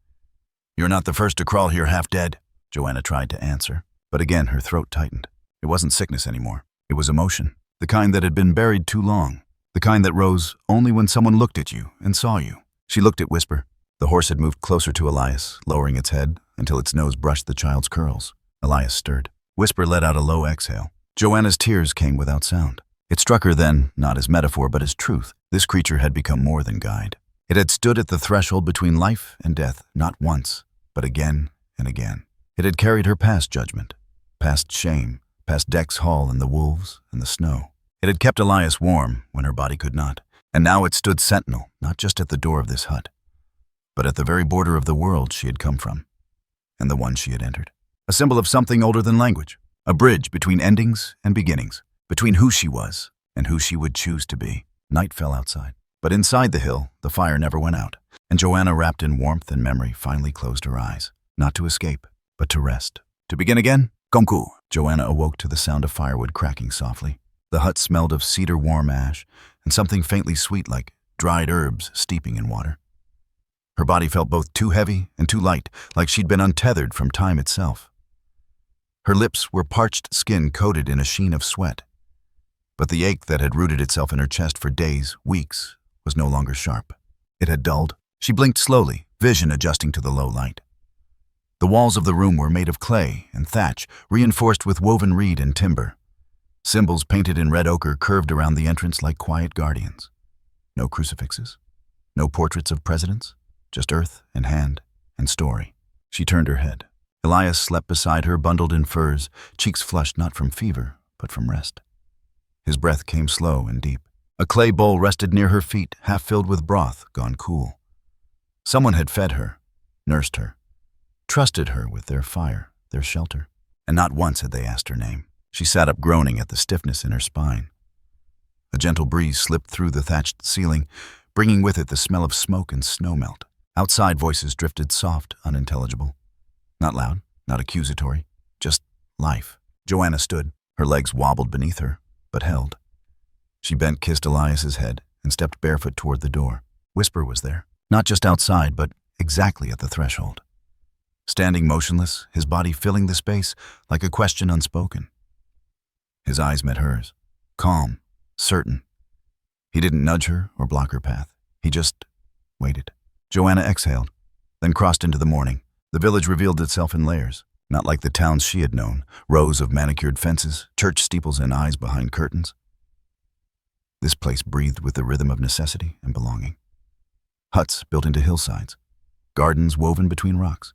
"You're not the first to crawl here half dead." Joanna tried to answer, but again her throat tightened. It wasn't sickness anymore. It was emotion, the kind that had been buried too long, the kind that rose only when someone looked at you and saw you. She looked at Whisper. The horse had moved closer to Elias, lowering its head until its nose brushed the child's curls. Elias stirred. Whisper let out a low exhale. Joanna's tears came without sound. It struck her then, not as metaphor but as truth. This creature had become more than guide. It had stood at the threshold between life and death, not once, but again and again. It had carried her past judgment, past shame, past Dex Hall and the wolves and the snow. It had kept Elias warm when her body could not, and now it stood sentinel, not just at the door of this hut, but at the very border of the world she had come from, and the one she had entered. A symbol of something older than language, a bridge between endings and beginnings, between who she was and who she would choose to be. Night fell outside, but inside the hill, the fire never went out, and Joanna, wrapped in warmth and memory, finally closed her eyes, not to escape, but to rest. To begin again? Konku! Joanna awoke to the sound of firewood cracking softly. The hut smelled of cedar warm ash and something faintly sweet like dried herbs steeping in water. Her body felt both too heavy and too light, like she'd been untethered from time itself. Her lips were parched skin coated in a sheen of sweat. But the ache that had rooted itself in her chest for days, weeks, was no longer sharp. It had dulled. She blinked slowly, vision adjusting to the low light. The walls of the room were made of clay and thatch, reinforced with woven reed and timber. Symbols painted in red ochre curved around the entrance like quiet guardians. No crucifixes, no portraits of presidents, just earth and hand and story. She turned her head. Elias slept beside her, bundled in furs, cheeks flushed not from fever, but from rest. His breath came slow and deep. A clay bowl rested near her feet, half filled with broth, gone cool. Someone had fed her, nursed her, trusted her with their fire, their shelter. And not once had they asked her name. She sat up, groaning at the stiffness in her spine. A gentle breeze slipped through the thatched ceiling, bringing with it the smell of smoke and snowmelt. Outside, voices drifted soft, unintelligible. Not loud, not accusatory, just life. Joanna stood. Her legs wobbled beneath her, but held. She bent, kissed Elias's head, and stepped barefoot toward the door. Whisper was there, not just outside, but exactly at the threshold. Standing motionless, his body filling the space like a question unspoken. His eyes met hers, calm, certain. He didn't nudge her or block her path. He just waited. Joanna exhaled, then crossed into the morning. The village revealed itself in layers, not like the towns she had known, rows of manicured fences, church steeples, and eyes behind curtains. This place breathed with the rhythm of necessity and belonging. Huts built into hillsides, gardens woven between rocks.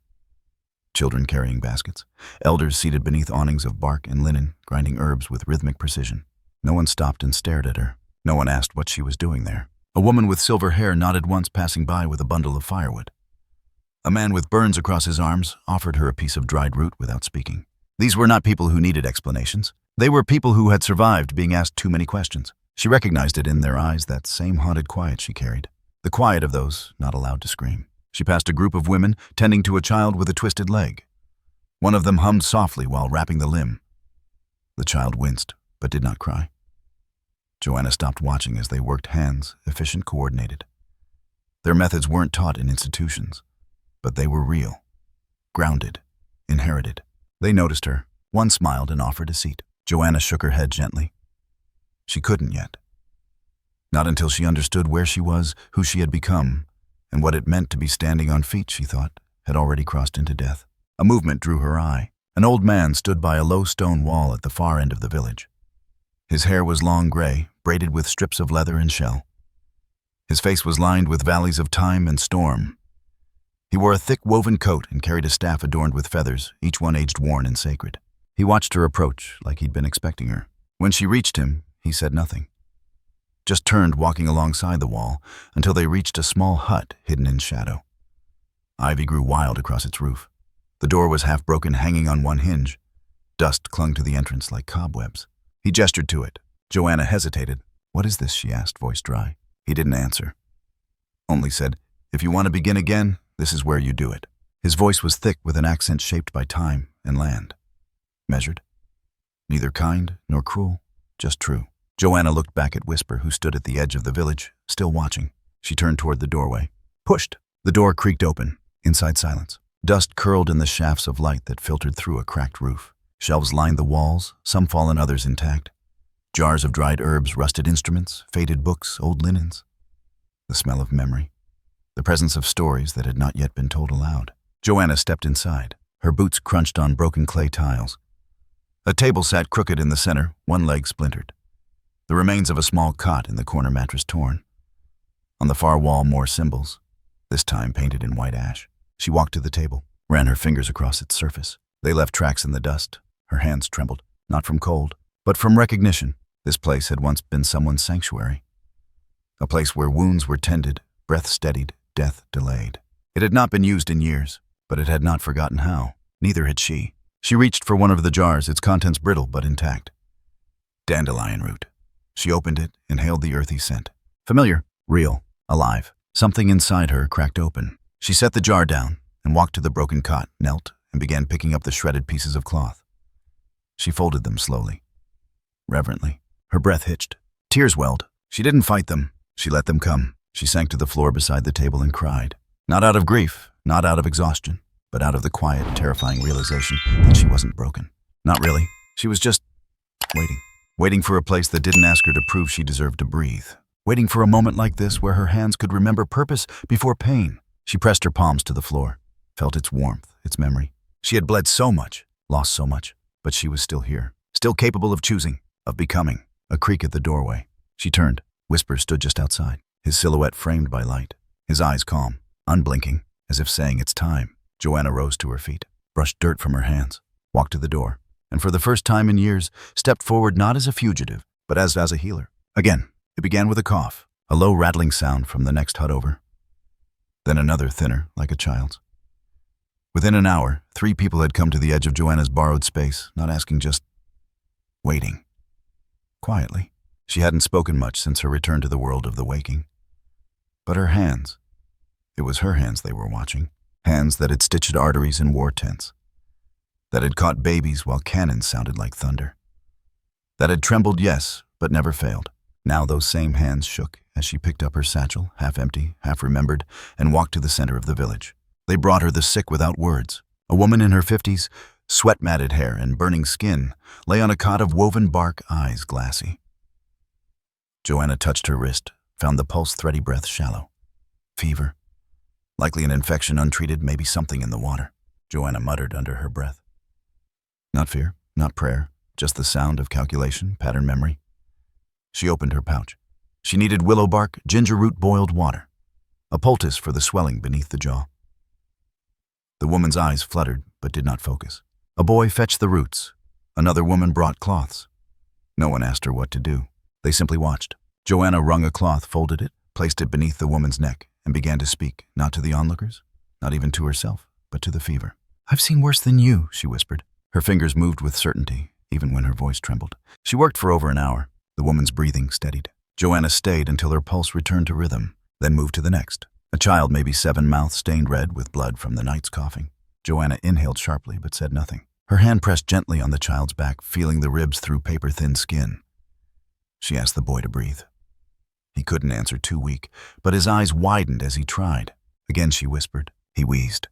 Children carrying baskets, elders seated beneath awnings of bark and linen, grinding herbs with rhythmic precision. No one stopped and stared at her. No one asked what she was doing there. A woman with silver hair nodded once, passing by with a bundle of firewood. A man with burns across his arms offered her a piece of dried root without speaking. These were not people who needed explanations. They were people who had survived being asked too many questions. She recognized it in their eyes, that same haunted quiet she carried. The quiet of those not allowed to scream. She passed a group of women tending to a child with a twisted leg. One of them hummed softly while wrapping the limb. The child winced, but did not cry. Joanna stopped watching as they worked, hands, efficient, coordinated. Their methods weren't taught in institutions, but they were real, grounded, inherited. They noticed her. One smiled and offered a seat. Joanna shook her head gently. She couldn't yet. Not until she understood where she was, who she had become, and what it meant to be standing on feet she thought had already crossed into death. A movement drew her eye. An old man stood by a low stone wall at the far end of the village. His hair was long gray, braided with strips of leather and shell. His face was lined with valleys of time and storm. He wore a thick woven coat and carried a staff adorned with feathers, each one aged worn and sacred. He watched her approach like he'd been expecting her. When she reached him, he said nothing. Just turned, walking alongside the wall, until they reached a small hut hidden in shadow. Ivy grew wild across its roof. The door was half broken, hanging on one hinge. Dust clung to the entrance like cobwebs. He gestured to it. Joanna hesitated. "What is this?" she asked, voice dry. He didn't answer. Only said, "If you want to begin again, this is where you do it." His voice was thick with an accent shaped by time and land. Measured. Neither kind nor cruel, just true. Joanna looked back at Whisper, who stood at the edge of the village, still watching. She turned toward the doorway. Pushed. The door creaked open. Inside, silence. Dust curled in the shafts of light that filtered through a cracked roof. Shelves lined the walls, some fallen, others intact. Jars of dried herbs, rusted instruments, faded books, old linens. The smell of memory. The presence of stories that had not yet been told aloud. Joanna stepped inside. Her boots crunched on broken clay tiles. A table sat crooked in the center, one leg splintered. The remains of a small cot in the corner mattress torn. On the far wall, more symbols, this time painted in white ash. She walked to the table, ran her fingers across its surface. They left tracks in the dust. Her hands trembled, not from cold, but from recognition. This place had once been someone's sanctuary. A place where wounds were tended, breath steadied, death delayed. It had not been used in years, but it had not forgotten how. Neither had she. She reached for one of the jars, its contents brittle but intact. Dandelion root. She opened it, inhaled the earthy scent. Familiar, real, alive. Something inside her cracked open. She set the jar down and walked to the broken cot, knelt, and began picking up the shredded pieces of cloth. She folded them slowly, reverently. Her breath hitched. Tears welled. She didn't fight them. She let them come. She sank to the floor beside the table and cried. Not out of grief, not out of exhaustion, but out of the quiet, terrifying realization that she wasn't broken. Not really. She was just waiting. Waiting for a place that didn't ask her to prove she deserved to breathe. Waiting for a moment like this where her hands could remember purpose before pain. She pressed her palms to the floor, felt its warmth, its memory. She had bled so much, lost so much, but she was still here, still capable of choosing, of becoming. A creak at the doorway. She turned. Whisper stood just outside, his silhouette framed by light, his eyes calm, unblinking, as if saying it's time. Joanna rose to her feet, brushed dirt from her hands, walked to the door, and for the first time in years, stepped forward not as a fugitive, but as a healer. Again, it began with a cough, a low rattling sound from the next hut over. Then another thinner, like a child's. Within an hour, 3 people had come to the edge of Joanna's borrowed space, not asking, just waiting. Quietly. She hadn't spoken much since her return to the world of the waking. But her hands. It was her hands they were watching. Hands that had stitched arteries in war tents. That had caught babies while cannons sounded like thunder. That had trembled, yes, but never failed. Now those same hands shook as she picked up her satchel, half empty, half remembered, and walked to the center of the village. They brought her the sick without words. A woman in her 50s, sweat-matted hair and burning skin, lay on a cot of woven bark, eyes glassy. Joanna touched her wrist, found the pulse, thready breath shallow. Fever. Likely an infection untreated, maybe something in the water. Joanna muttered under her breath. Not fear, not prayer, just the sound of calculation, pattern memory. She opened her pouch. She needed willow bark, ginger root boiled water. A poultice for the swelling beneath the jaw. The woman's eyes fluttered, but did not focus. A boy fetched the roots. Another woman brought cloths. No one asked her what to do. They simply watched. Joanna wrung a cloth, folded it, placed it beneath the woman's neck, and began to speak, not to the onlookers, not even to herself, but to the fever. "I've seen worse than you," she whispered. Her fingers moved with certainty, even when her voice trembled. She worked for over an hour. The woman's breathing steadied. Joanna stayed until her pulse returned to rhythm, then moved to the next. A child, maybe 7, mouth stained red with blood from the night's coughing. Joanna inhaled sharply, but said nothing. Her hand pressed gently on the child's back, feeling the ribs through paper-thin skin. She asked the boy to breathe. He couldn't answer, too weak, but his eyes widened as he tried. Again she whispered. He wheezed.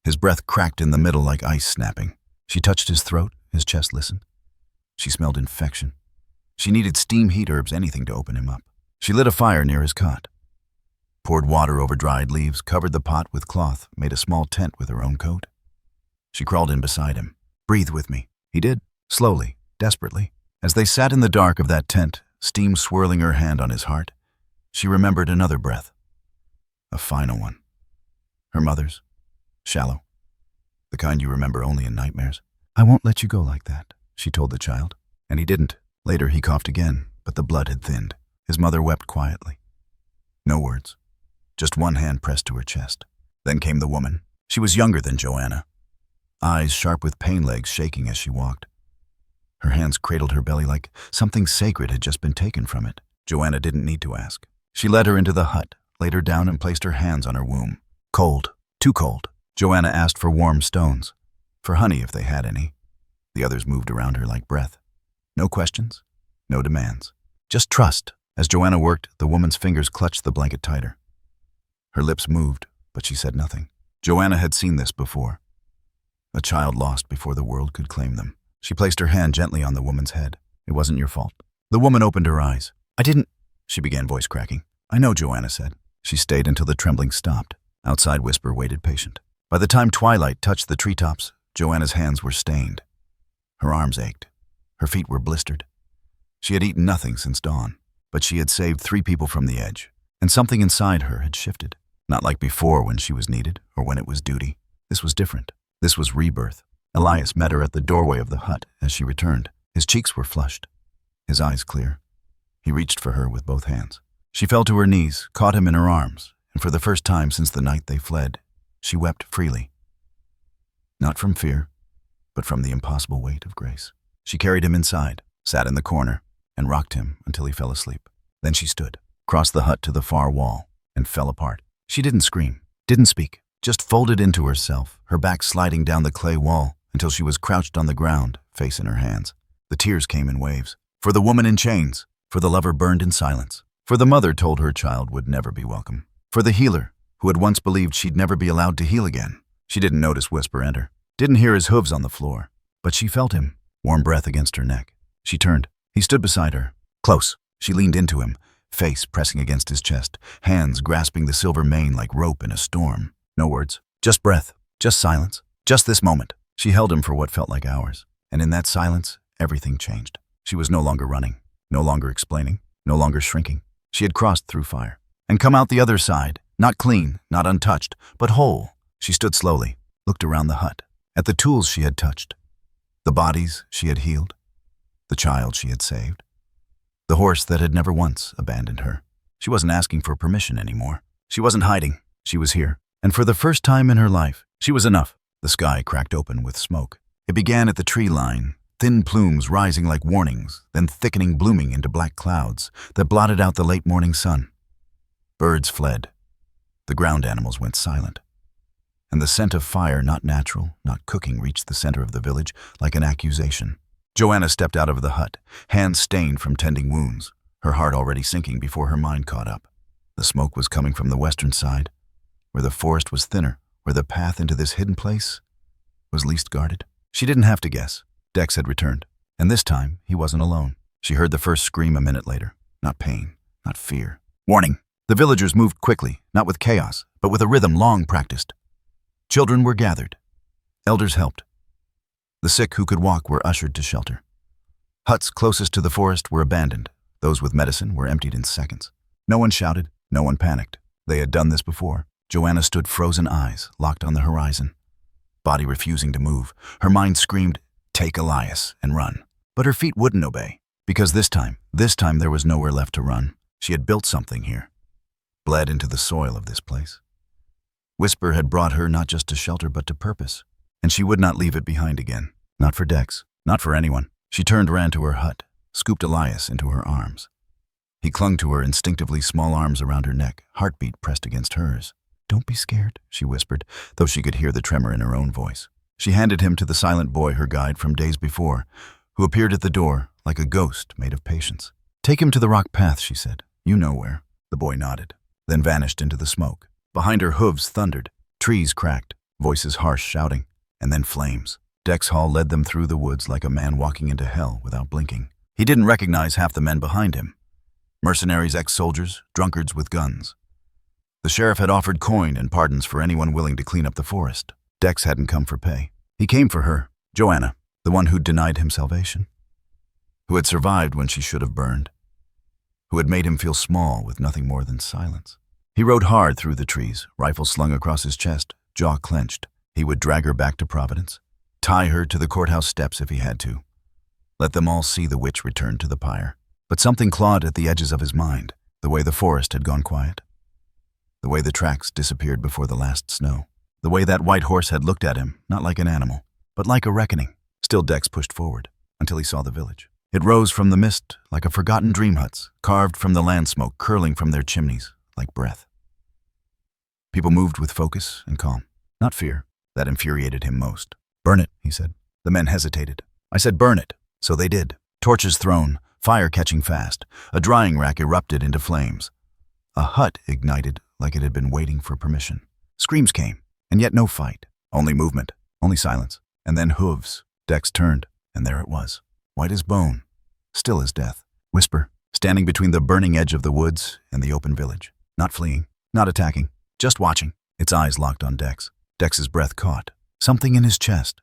His breath cracked in the middle like ice snapping. She touched his throat, his chest listened. She smelled infection. She needed steam, heat, herbs, anything to open him up. She lit a fire near his cot. Poured water over dried leaves, covered the pot with cloth, made a small tent with her own coat. She crawled in beside him. "Breathe with me." He did, slowly, desperately. As they sat in the dark of that tent, steam swirling her hand on his heart, she remembered another breath. A final one. Her mother's. Shallow. The kind you remember only in nightmares. "I won't let you go like that," she told the child. And he didn't. Later he coughed again, but the blood had thinned. His mother wept quietly. No words. Just one hand pressed to her chest. Then came the woman. She was younger than Joanna. Eyes sharp with pain, legs shaking as she walked. Her hands cradled her belly like something sacred had just been taken from it. Joanna didn't need to ask. She led her into the hut, laid her down and placed her hands on her womb. Cold. Too cold. Joanna asked for warm stones. For honey if they had any. The others moved around her like breath. No questions. No demands. Just trust. As Joanna worked, the woman's fingers clutched the blanket tighter. Her lips moved, but she said nothing. Joanna had seen this before. A child lost before the world could claim them. She placed her hand gently on the woman's head. "It wasn't your fault." The woman opened her eyes. "I didn't," she began, voice cracking. "I know," Joanna said. She stayed until the trembling stopped. Outside, Whisper waited patient. By the time twilight touched the treetops, Joanna's hands were stained. Her arms ached. Her feet were blistered. She had eaten nothing since dawn, but she had saved 3 people from the edge, and something inside her had shifted. Not like before when she was needed or when it was duty. This was different. This was rebirth. Elias met her at the doorway of the hut as she returned. His cheeks were flushed, his eyes clear. He reached for her with both hands. She fell to her knees, caught him in her arms, and for the first time since the night they fled, she wept freely. Not from fear, but from the impossible weight of grace. She carried him inside, sat in the corner, and rocked him until he fell asleep. Then she stood, crossed the hut to the far wall, and fell apart. She didn't scream, didn't speak, just folded into herself, her back sliding down the clay wall until she was crouched on the ground, face in her hands. The tears came in waves. For the woman in chains, for the lover burned in silence, for the mother told her child would never be welcome, for the healer who had once believed she'd never be allowed to heal again. She didn't notice Whisper enter, didn't hear his hooves on the floor, but she felt him, warm breath against her neck. She turned. He stood beside her. Close. She leaned into him, face pressing against his chest, hands grasping the silver mane like rope in a storm. No words. Just breath. Just silence. Just this moment. She held him for what felt like hours, and in that silence, everything changed. She was no longer running, no longer explaining, no longer shrinking. She had crossed through fire and come out the other side, not clean, not untouched, but whole. She stood slowly, looked around the hut, at the tools she had touched, the bodies she had healed, the child she had saved, the horse that had never once abandoned her. She wasn't asking for permission anymore. She wasn't hiding. She was here. And for the first time in her life, she was enough. The sky cracked open with smoke. It began at the tree line, thin plumes rising like warnings, then thickening, blooming into black clouds that blotted out the late morning sun. Birds fled. The ground animals went silent. And the scent of fire, not natural, not cooking, reached the center of the village like an accusation. Joanna stepped out of the hut, hands stained from tending wounds, her heart already sinking before her mind caught up. The smoke was coming from the western side, where the forest was thinner, where the path into this hidden place was least guarded. She didn't have to guess. Dex had returned, and this time he wasn't alone. She heard the first scream a minute later. Not pain, not fear. Warning! The villagers moved quickly, not with chaos, but with a rhythm long practiced. Children were gathered. Elders helped. The sick who could walk were ushered to shelter. Huts closest to the forest were abandoned. Those with medicine were emptied in seconds. No one shouted, no one panicked. They had done this before. Joanna stood frozen eyes, locked on the horizon. Body refusing to move. Her mind screamed, "Take Elias and run." But her feet wouldn't obey, because this time there was nowhere left to run. She had built something here, bled into the soil of this place. Whisper had brought her not just to shelter but to purpose, and she would not leave it behind again. Not for Dex, not for anyone. She ran to her hut, scooped Elias into her arms. He clung to her instinctively, small arms around her neck, heartbeat pressed against hers. "Don't be scared," she whispered, though she could hear the tremor in her own voice. She handed him to the silent boy, her guide from days before, who appeared at the door like a ghost made of patience. "Take him to the rock path," she said. "You know where." The boy nodded, then vanished into the smoke. Behind her, hooves thundered, trees cracked, voices harsh shouting, and then flames. Dex Hall led them through the woods like a man walking into hell without blinking. He didn't recognize half the men behind him. Mercenaries, ex-soldiers, drunkards with guns. The sheriff had offered coin and pardons for anyone willing to clean up the forest. Dex hadn't come for pay. He came for her, Joanna, the one who'd denied him salvation, who had survived when she should have burned, who had made him feel small with nothing more than silence. He rode hard through the trees, rifle slung across his chest, jaw clenched. He would drag her back to Providence, tie her to the courthouse steps if he had to. Let them all see the witch return to the pyre. But something clawed at the edges of his mind, the way the forest had gone quiet, the way the tracks disappeared before the last snow, the way that white horse had looked at him, not like an animal, but like a reckoning. Still Dex pushed forward, until he saw the village. It rose from the mist like a forgotten dream huts, carved from the land smoke, curling from their chimneys like breath. People moved with focus and calm, not fear. That infuriated him most. "Burn it," he said. The men hesitated. "I said burn it." So they did. Torches thrown, fire catching fast. A drying rack erupted into flames. A hut ignited like it had been waiting for permission. Screams came, and yet no fight. Only movement, only silence. And then hooves. Dex turned, and there it was. White as bone, still as death. Whisper, standing between the burning edge of the woods and the open village. Not fleeing, not attacking, just watching. Its eyes locked on Dex. Dex's breath caught. Something in his chest.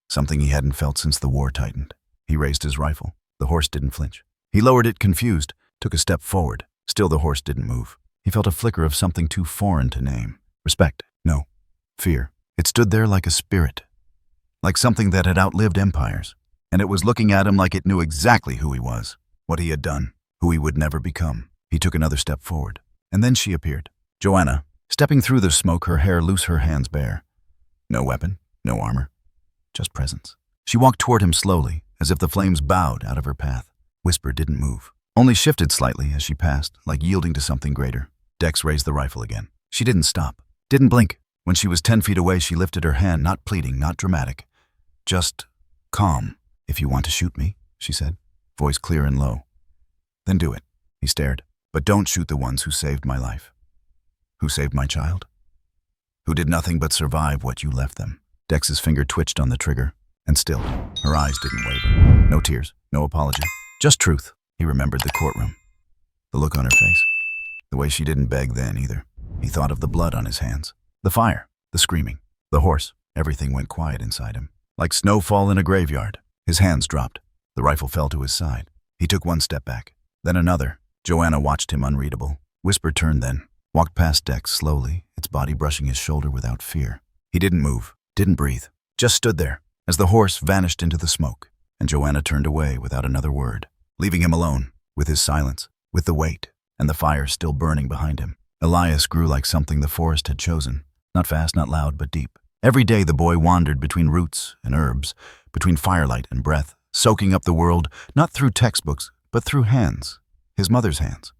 Something he hadn't felt since the war tightened. He raised his rifle. The horse didn't flinch. He lowered it, confused, took a step forward. Still the horse didn't move. He felt a flicker of something too foreign to name. Respect. No. Fear. It stood there like a spirit. Like something that had outlived empires. And it was looking at him like it knew exactly who he was, what he had done, who he would never become. He took another step forward. And then she appeared. Joanna, stepping through the smoke, her hair loose, her hands bare. No weapon, no armor, just presence. She walked toward him slowly, as if the flames bowed out of her path. Whisper didn't move, only shifted slightly as she passed, like yielding to something greater. Dex raised the rifle again. She didn't stop, didn't blink. When she was 10 feet away, she lifted her hand, not pleading, not dramatic. Just calm. "If you want to shoot me," she said, voice clear and low. "Then do it." He stared. "But don't shoot the ones who saved my life." Who saved my child? Who did nothing but survive what you left them? Dex's finger twitched on the trigger, and still, her eyes didn't waver. No tears, no apology, just truth. He remembered the courtroom, the look on her face, the way she didn't beg then either. He thought of the blood on his hands, the fire, the screaming, the horse. Everything went quiet inside him, like snowfall in a graveyard. His hands dropped. The rifle fell to his side. He took one step back, then another. Joanna watched him unreadable. Whisper turned then, walked past Dex slowly, its body brushing his shoulder without fear. He didn't move, didn't breathe, just stood there as the horse vanished into the smoke, and Joanna turned away without another word, leaving him alone, with his silence, with the weight, and the fire still burning behind him. Elias grew like something the forest had chosen, not fast, not loud, but deep. Every day the boy wandered between roots and herbs, between firelight and breath, soaking up the world, not through textbooks, but through hands, his mother's hands.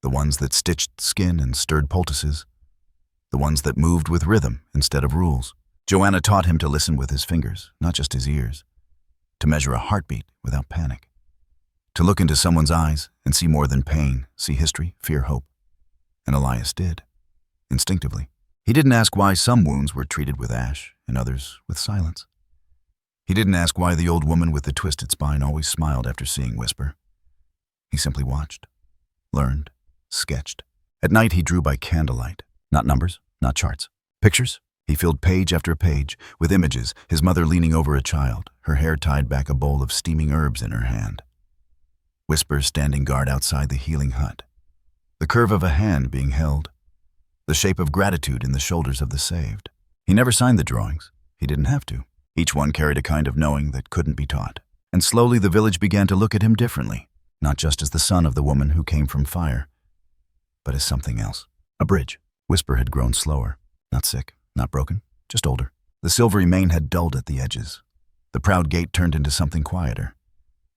The ones that stitched skin and stirred poultices, the ones that moved with rhythm instead of rules. Joanna taught him to listen with his fingers, not just his ears, to measure a heartbeat without panic, to look into someone's eyes and see more than pain, see history, fear, hope. And Elias did, instinctively. He didn't ask why some wounds were treated with ash and others with silence. He didn't ask why the old woman with the twisted spine always smiled after seeing Whisper. He simply watched, learned, sketched. At night he drew by candlelight, not numbers, not charts. Pictures? He filled page after page with images, his mother leaning over a child, her hair tied back, a bowl of steaming herbs in her hand. Whisper standing guard outside the healing hut, the curve of a hand being held, the shape of gratitude in the shoulders of the saved. He never signed the drawings. He didn't have to. Each one carried a kind of knowing that couldn't be taught. And slowly the village began to look at him differently, not just as the son of the woman who came from fire, but as something else. A bridge. Whisper had grown slower, not sick, not broken, just older. The silvery mane had dulled at the edges. The proud gait turned into something quieter.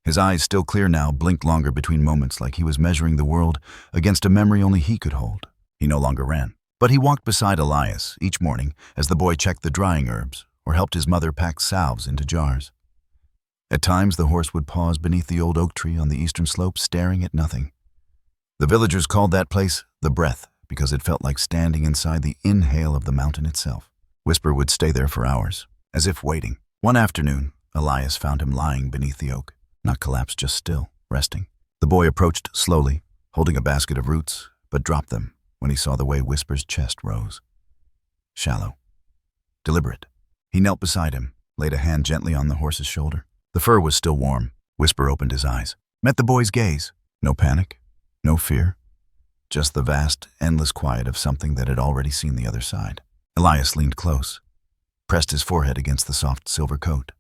His eyes, still clear now, blinked longer between moments, like he was measuring the world against a memory only he could hold. He no longer ran, but he walked beside Elias each morning as the boy checked the drying herbs or helped his mother pack salves into jars. At times the horse would pause beneath the old oak tree on the eastern slope, staring at nothing. The villagers called that place the Breath because it felt like standing inside the inhale of the mountain itself. Whisper would stay there for hours, as if waiting. One afternoon, Elias found him lying beneath the oak, not collapsed, just still, resting. The boy approached slowly, holding a basket of roots, but dropped them when he saw the way Whisper's chest rose. Shallow, deliberate. He knelt beside him, laid a hand gently on the horse's shoulder. The fur was still warm. Whisper opened his eyes, met the boy's gaze. No panic, no fear, just the vast, endless quiet of something that had already seen the other side. Elias leaned close, pressed his forehead against the soft silver coat,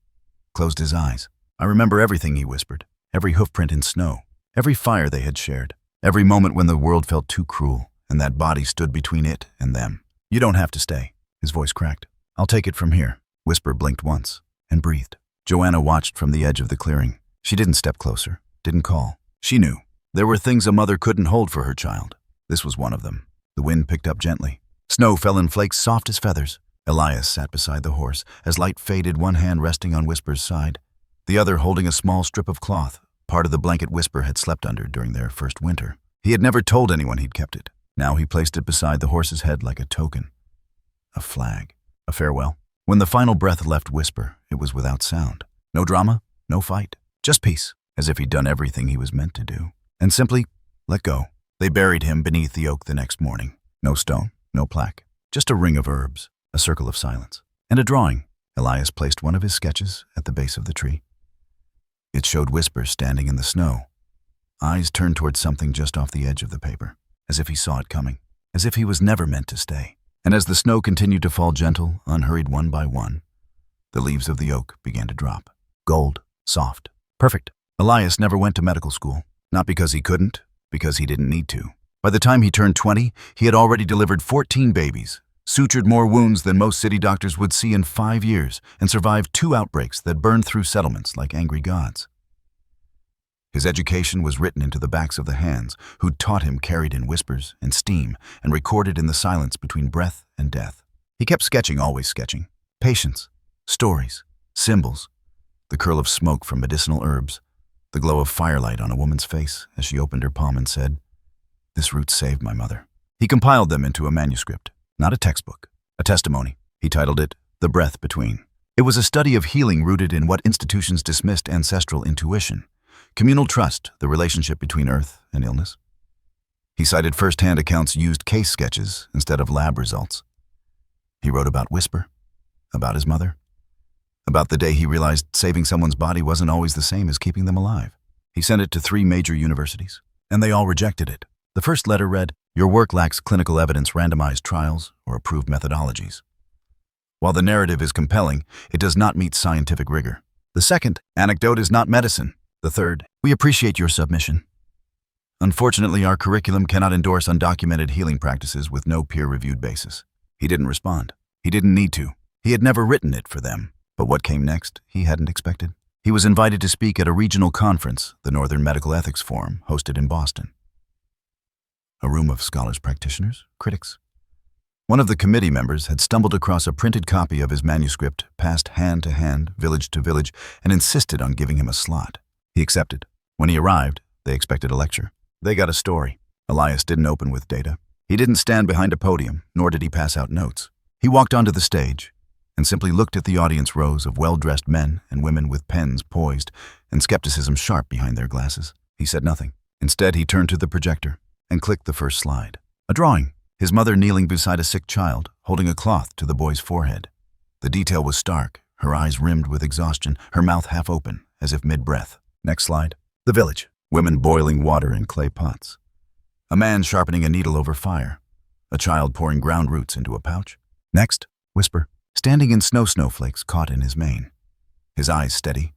closed his eyes. I remember everything, he whispered, every hoofprint in snow, every fire they had shared, every moment when the world felt too cruel, and that body stood between it and them. You don't have to stay. His voice cracked. I'll take it from here. Whisper blinked once and breathed. Joanna watched from the edge of the clearing. She didn't step closer, didn't call. She knew. There were things a mother couldn't hold for her child. This was one of them. The wind picked up gently. Snow fell in flakes soft as feathers. Elias sat beside the horse, as light faded, one hand resting on Whisper's side, the other holding a small strip of cloth, part of the blanket Whisper had slept under during their first winter. He had never told anyone he'd kept it. Now he placed it beside the horse's head like a token, a flag, a farewell. When the final breath left Whisper, it was without sound. No drama, no fight, just peace, as if he'd done everything he was meant to do. And simply let go. They buried him beneath the oak the next morning. No stone, no plaque, just a ring of herbs, a circle of silence, and a drawing. Elias placed one of his sketches at the base of the tree. It showed Whisper standing in the snow, eyes turned towards something just off the edge of the paper, as if he saw it coming, as if he was never meant to stay. And as the snow continued to fall gentle, unhurried one by one, the leaves of the oak began to drop. Gold, soft, perfect. Elias never went to medical school, not because he couldn't, because he didn't need to. By the time he turned 20, he had already delivered 14 babies, sutured more wounds than most city doctors would see in 5 years, and survived 2 outbreaks that burned through settlements like angry gods. His education was written into the backs of the hands who'd taught him, carried in whispers and steam, and recorded in the silence between breath and death. He kept sketching, always sketching. Patience, stories, symbols, the curl of smoke from medicinal herbs, the glow of firelight on a woman's face as she opened her palm and said, "This root saved my mother." He He compiled them into a manuscript, not a textbook, a testimony. He titled it, The Breath Between. It was a study of healing rooted in what institutions dismissed ancestral intuition, communal trust, the relationship between earth and illness. He cited first-hand accounts, used case sketches instead of lab results. He wrote about Whisper, about his mother, about the day he realized saving someone's body wasn't always the same as keeping them alive. He sent it to 3 major universities, and they all rejected it. The first letter read, "Your work lacks clinical evidence, randomized trials, or approved methodologies. While the narrative is compelling, it does not meet scientific rigor." The second, "Anecdote is not medicine." The third, "We appreciate your submission. Unfortunately, our curriculum cannot endorse undocumented healing practices with no peer-reviewed basis." He didn't respond. He didn't need to. He had never written it for them. But what came next, he hadn't expected. He was invited to speak at a regional conference, the Northern Medical Ethics Forum, hosted in Boston. A room of scholars, practitioners, critics. One of the committee members had stumbled across a printed copy of his manuscript, passed hand to hand, village to village, and insisted on giving him a slot. He accepted. When he arrived, they expected a lecture. They got a story. Elias didn't open with data. He didn't stand behind a podium, nor did he pass out notes. He walked onto the stage and simply looked at the audience rows of well-dressed men and women with pens poised and skepticism sharp behind their glasses. He said nothing. Instead, he turned to the projector and clicked the first slide. A drawing. His mother kneeling beside a sick child, holding a cloth to the boy's forehead. The detail was stark, her eyes rimmed with exhaustion, her mouth half open, as if mid-breath. Next slide. The village. Women boiling water in clay pots. A man sharpening a needle over fire. A child pouring ground roots into a pouch. Next, Whisper, standing in snowflakes caught in his mane. His eyes steady,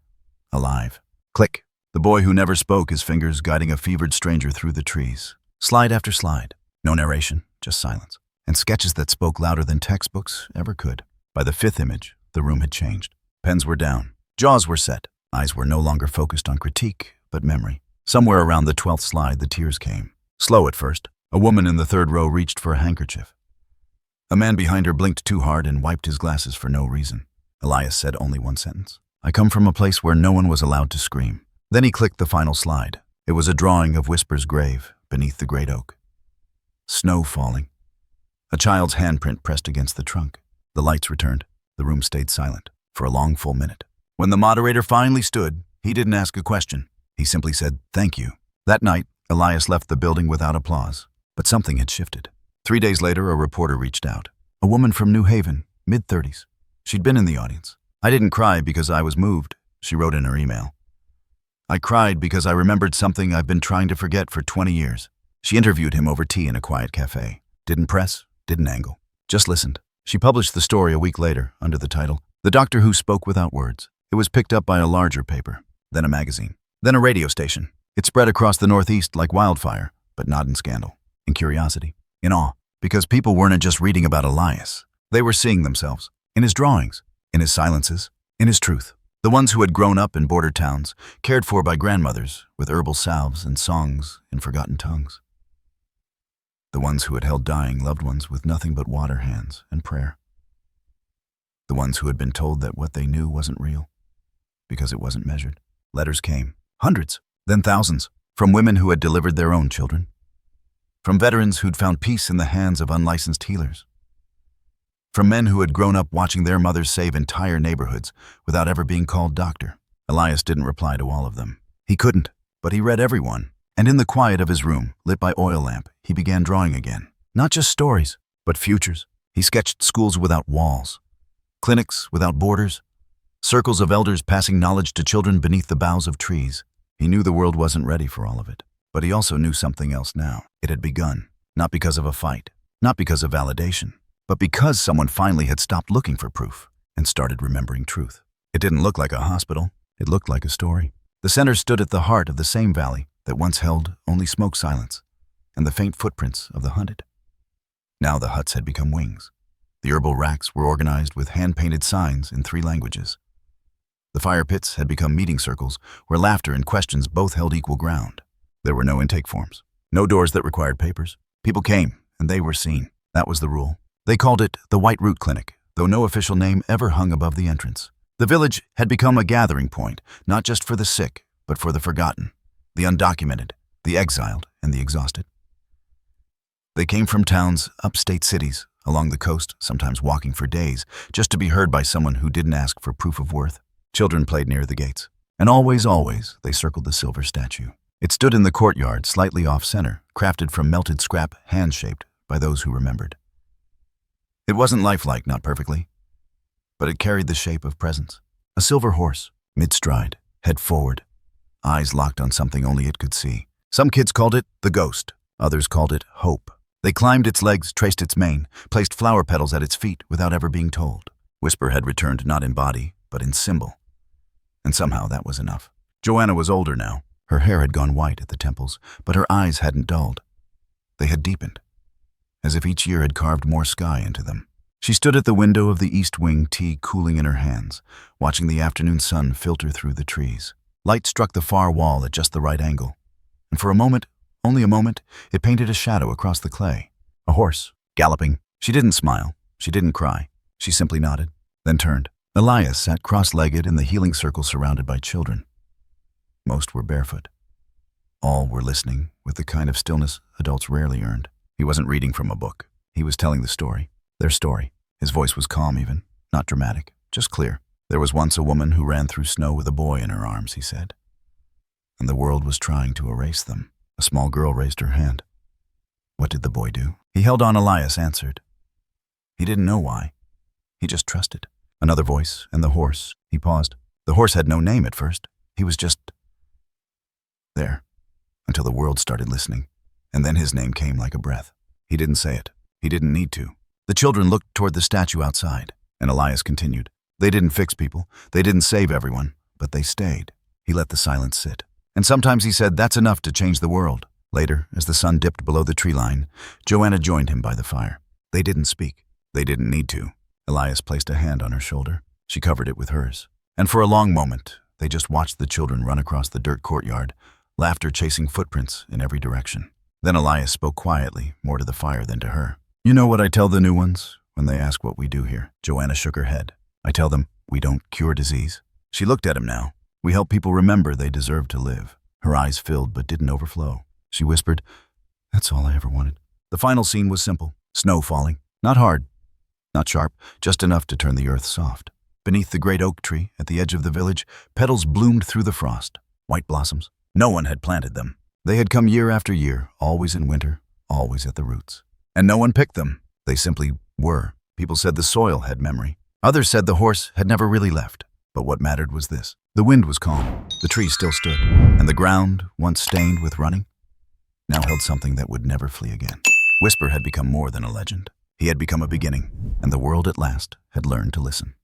alive. Click. The boy who never spoke, his fingers guiding a fevered stranger through the trees. Slide after slide. No narration, just silence. And sketches that spoke louder than textbooks ever could. By the 5th image, the room had changed. Pens were down. Jaws were set. Eyes were no longer focused on critique, but memory. Somewhere around the 12th slide, the tears came. Slow at first. A woman in the 3rd row reached for a handkerchief. A man behind her blinked too hard and wiped his glasses for no reason. Elias said only one sentence. "I come from a place where no one was allowed to scream." Then he clicked the final slide. It was a drawing of Whisper's grave beneath the great oak. Snow falling. A child's handprint pressed against the trunk. The lights returned. The room stayed silent for a long full minute. When the moderator finally stood, he didn't ask a question. He simply said, "Thank you." That night, Elias left the building without applause. But something had shifted. 3 days later, a reporter reached out. A woman from New Haven, mid-30s. She'd been in the audience. "I didn't cry because I was moved," she wrote in her email. "I cried because I remembered something I've been trying to forget for 20 years. She interviewed him over tea in a quiet cafe. Didn't press, didn't angle. Just listened. She published the story a week later under the title, "The Doctor Who Spoke Without Words." It was picked up by a larger paper, then a magazine, then a radio station. It spread across the Northeast like wildfire, but not in scandal, in curiosity, in awe, because people weren't just reading about Elias. They were seeing themselves, in his drawings, in his silences, in his truth. The ones who had grown up in border towns, cared for by grandmothers, with herbal salves and songs in forgotten tongues. The ones who had held dying loved ones with nothing but water hands and prayer. The ones who had been told that what they knew wasn't real, because it wasn't measured. Letters came, hundreds, then thousands, from women who had delivered their own children. From veterans who'd found peace in the hands of unlicensed healers. From men who had grown up watching their mothers save entire neighborhoods without ever being called doctor. Elias didn't reply to all of them. He couldn't, but he read everyone. And in the quiet of his room, lit by oil lamp, he began drawing again. Not just stories, but futures. He sketched schools without walls, clinics without borders, circles of elders passing knowledge to children beneath the boughs of trees. He knew the world wasn't ready for all of it, but he also knew something else now. It had begun, not because of a fight, not because of validation, but because someone finally had stopped looking for proof and started remembering truth. It didn't look like a hospital. It looked like a story. The center stood at the heart of the same valley that once held only smoke silence and the faint footprints of the hunted. Now the huts had become wings. The herbal racks were organized with hand-painted signs in 3 languages. The fire pits had become meeting circles where laughter and questions both held equal ground. There were no intake forms, no doors that required papers. People came, and they were seen. That was the rule. They called it the White Root Clinic, though no official name ever hung above the entrance. The village had become a gathering point, not just for the sick, but for the forgotten, the undocumented, the exiled, and the exhausted. They came from towns, upstate cities, along the coast, sometimes walking for days, just to be heard by someone who didn't ask for proof of worth. Children played near the gates. And always, they circled the silver statue. It stood in the courtyard, slightly off-center, crafted from melted scrap, hand-shaped by those who remembered. It wasn't lifelike, not perfectly, but it carried the shape of presence. A silver horse, mid-stride, head forward, eyes locked on something only it could see. Some kids called it the ghost, others called it hope. They climbed its legs, traced its mane, placed flower petals at its feet without ever being told. Whisper had returned not in body, but in symbol. And somehow that was enough. Joanna was older now. Her hair had gone white at the temples, but her eyes hadn't dulled. They had deepened, as if each year had carved more sky into them. She stood at the window of the east wing, tea cooling in her hands, watching the afternoon sun filter through the trees. Light struck the far wall at just the right angle, and for a moment, only a moment, it painted a shadow across the clay. A horse, galloping. She didn't smile. She didn't cry. She simply nodded, then turned. Elias sat cross-legged in the healing circle surrounded by children. Most were barefoot. All were listening with the kind of stillness adults rarely earned. He wasn't reading from a book. He was telling the story. Their story. His voice was calm even, not dramatic, just clear. There was once a woman who ran through snow with a boy in her arms, he said. And the world was trying to erase them. A small girl raised her hand. What did the boy do? He held on. Elias answered. He didn't know why. He just trusted. Another voice, and the horse. He paused. The horse had no name at first. He was just there, until the world started listening. And then his name came like a breath. He didn't say it. He didn't need to. The children looked toward the statue outside, and Elias continued. They didn't fix people. They didn't save everyone, but they stayed. He let the silence sit. And sometimes he said, that's enough to change the world. Later, as the sun dipped below the tree line, Joanna joined him by the fire. They didn't speak. They didn't need to. Elias placed a hand on her shoulder. She covered it with hers. And for a long moment, they just watched the children run across the dirt courtyard, laughter chasing footprints in every direction. Then Elias spoke quietly, more to the fire than to her. You know what I tell the new ones when they ask what we do here? Joanna shook her head. I tell them, we don't cure disease. She looked at him now. We help people remember they deserve to live. Her eyes filled but didn't overflow. She whispered, that's all I ever wanted. The final scene was simple. Snow falling. Not hard. Not sharp. Just enough to turn the earth soft. Beneath the great oak tree, at the edge of the village, petals bloomed through the frost. White blossoms. No one had planted them. They had come year after year, always in winter, always at the roots. And no one picked them. They simply were. People said the soil had memory. Others said the horse had never really left. But what mattered was this. The wind was calm. The trees still stood. And the ground, once stained with running, now held something that would never flee again. Whisper had become more than a legend. He had become a beginning, and the world at last had learned to listen.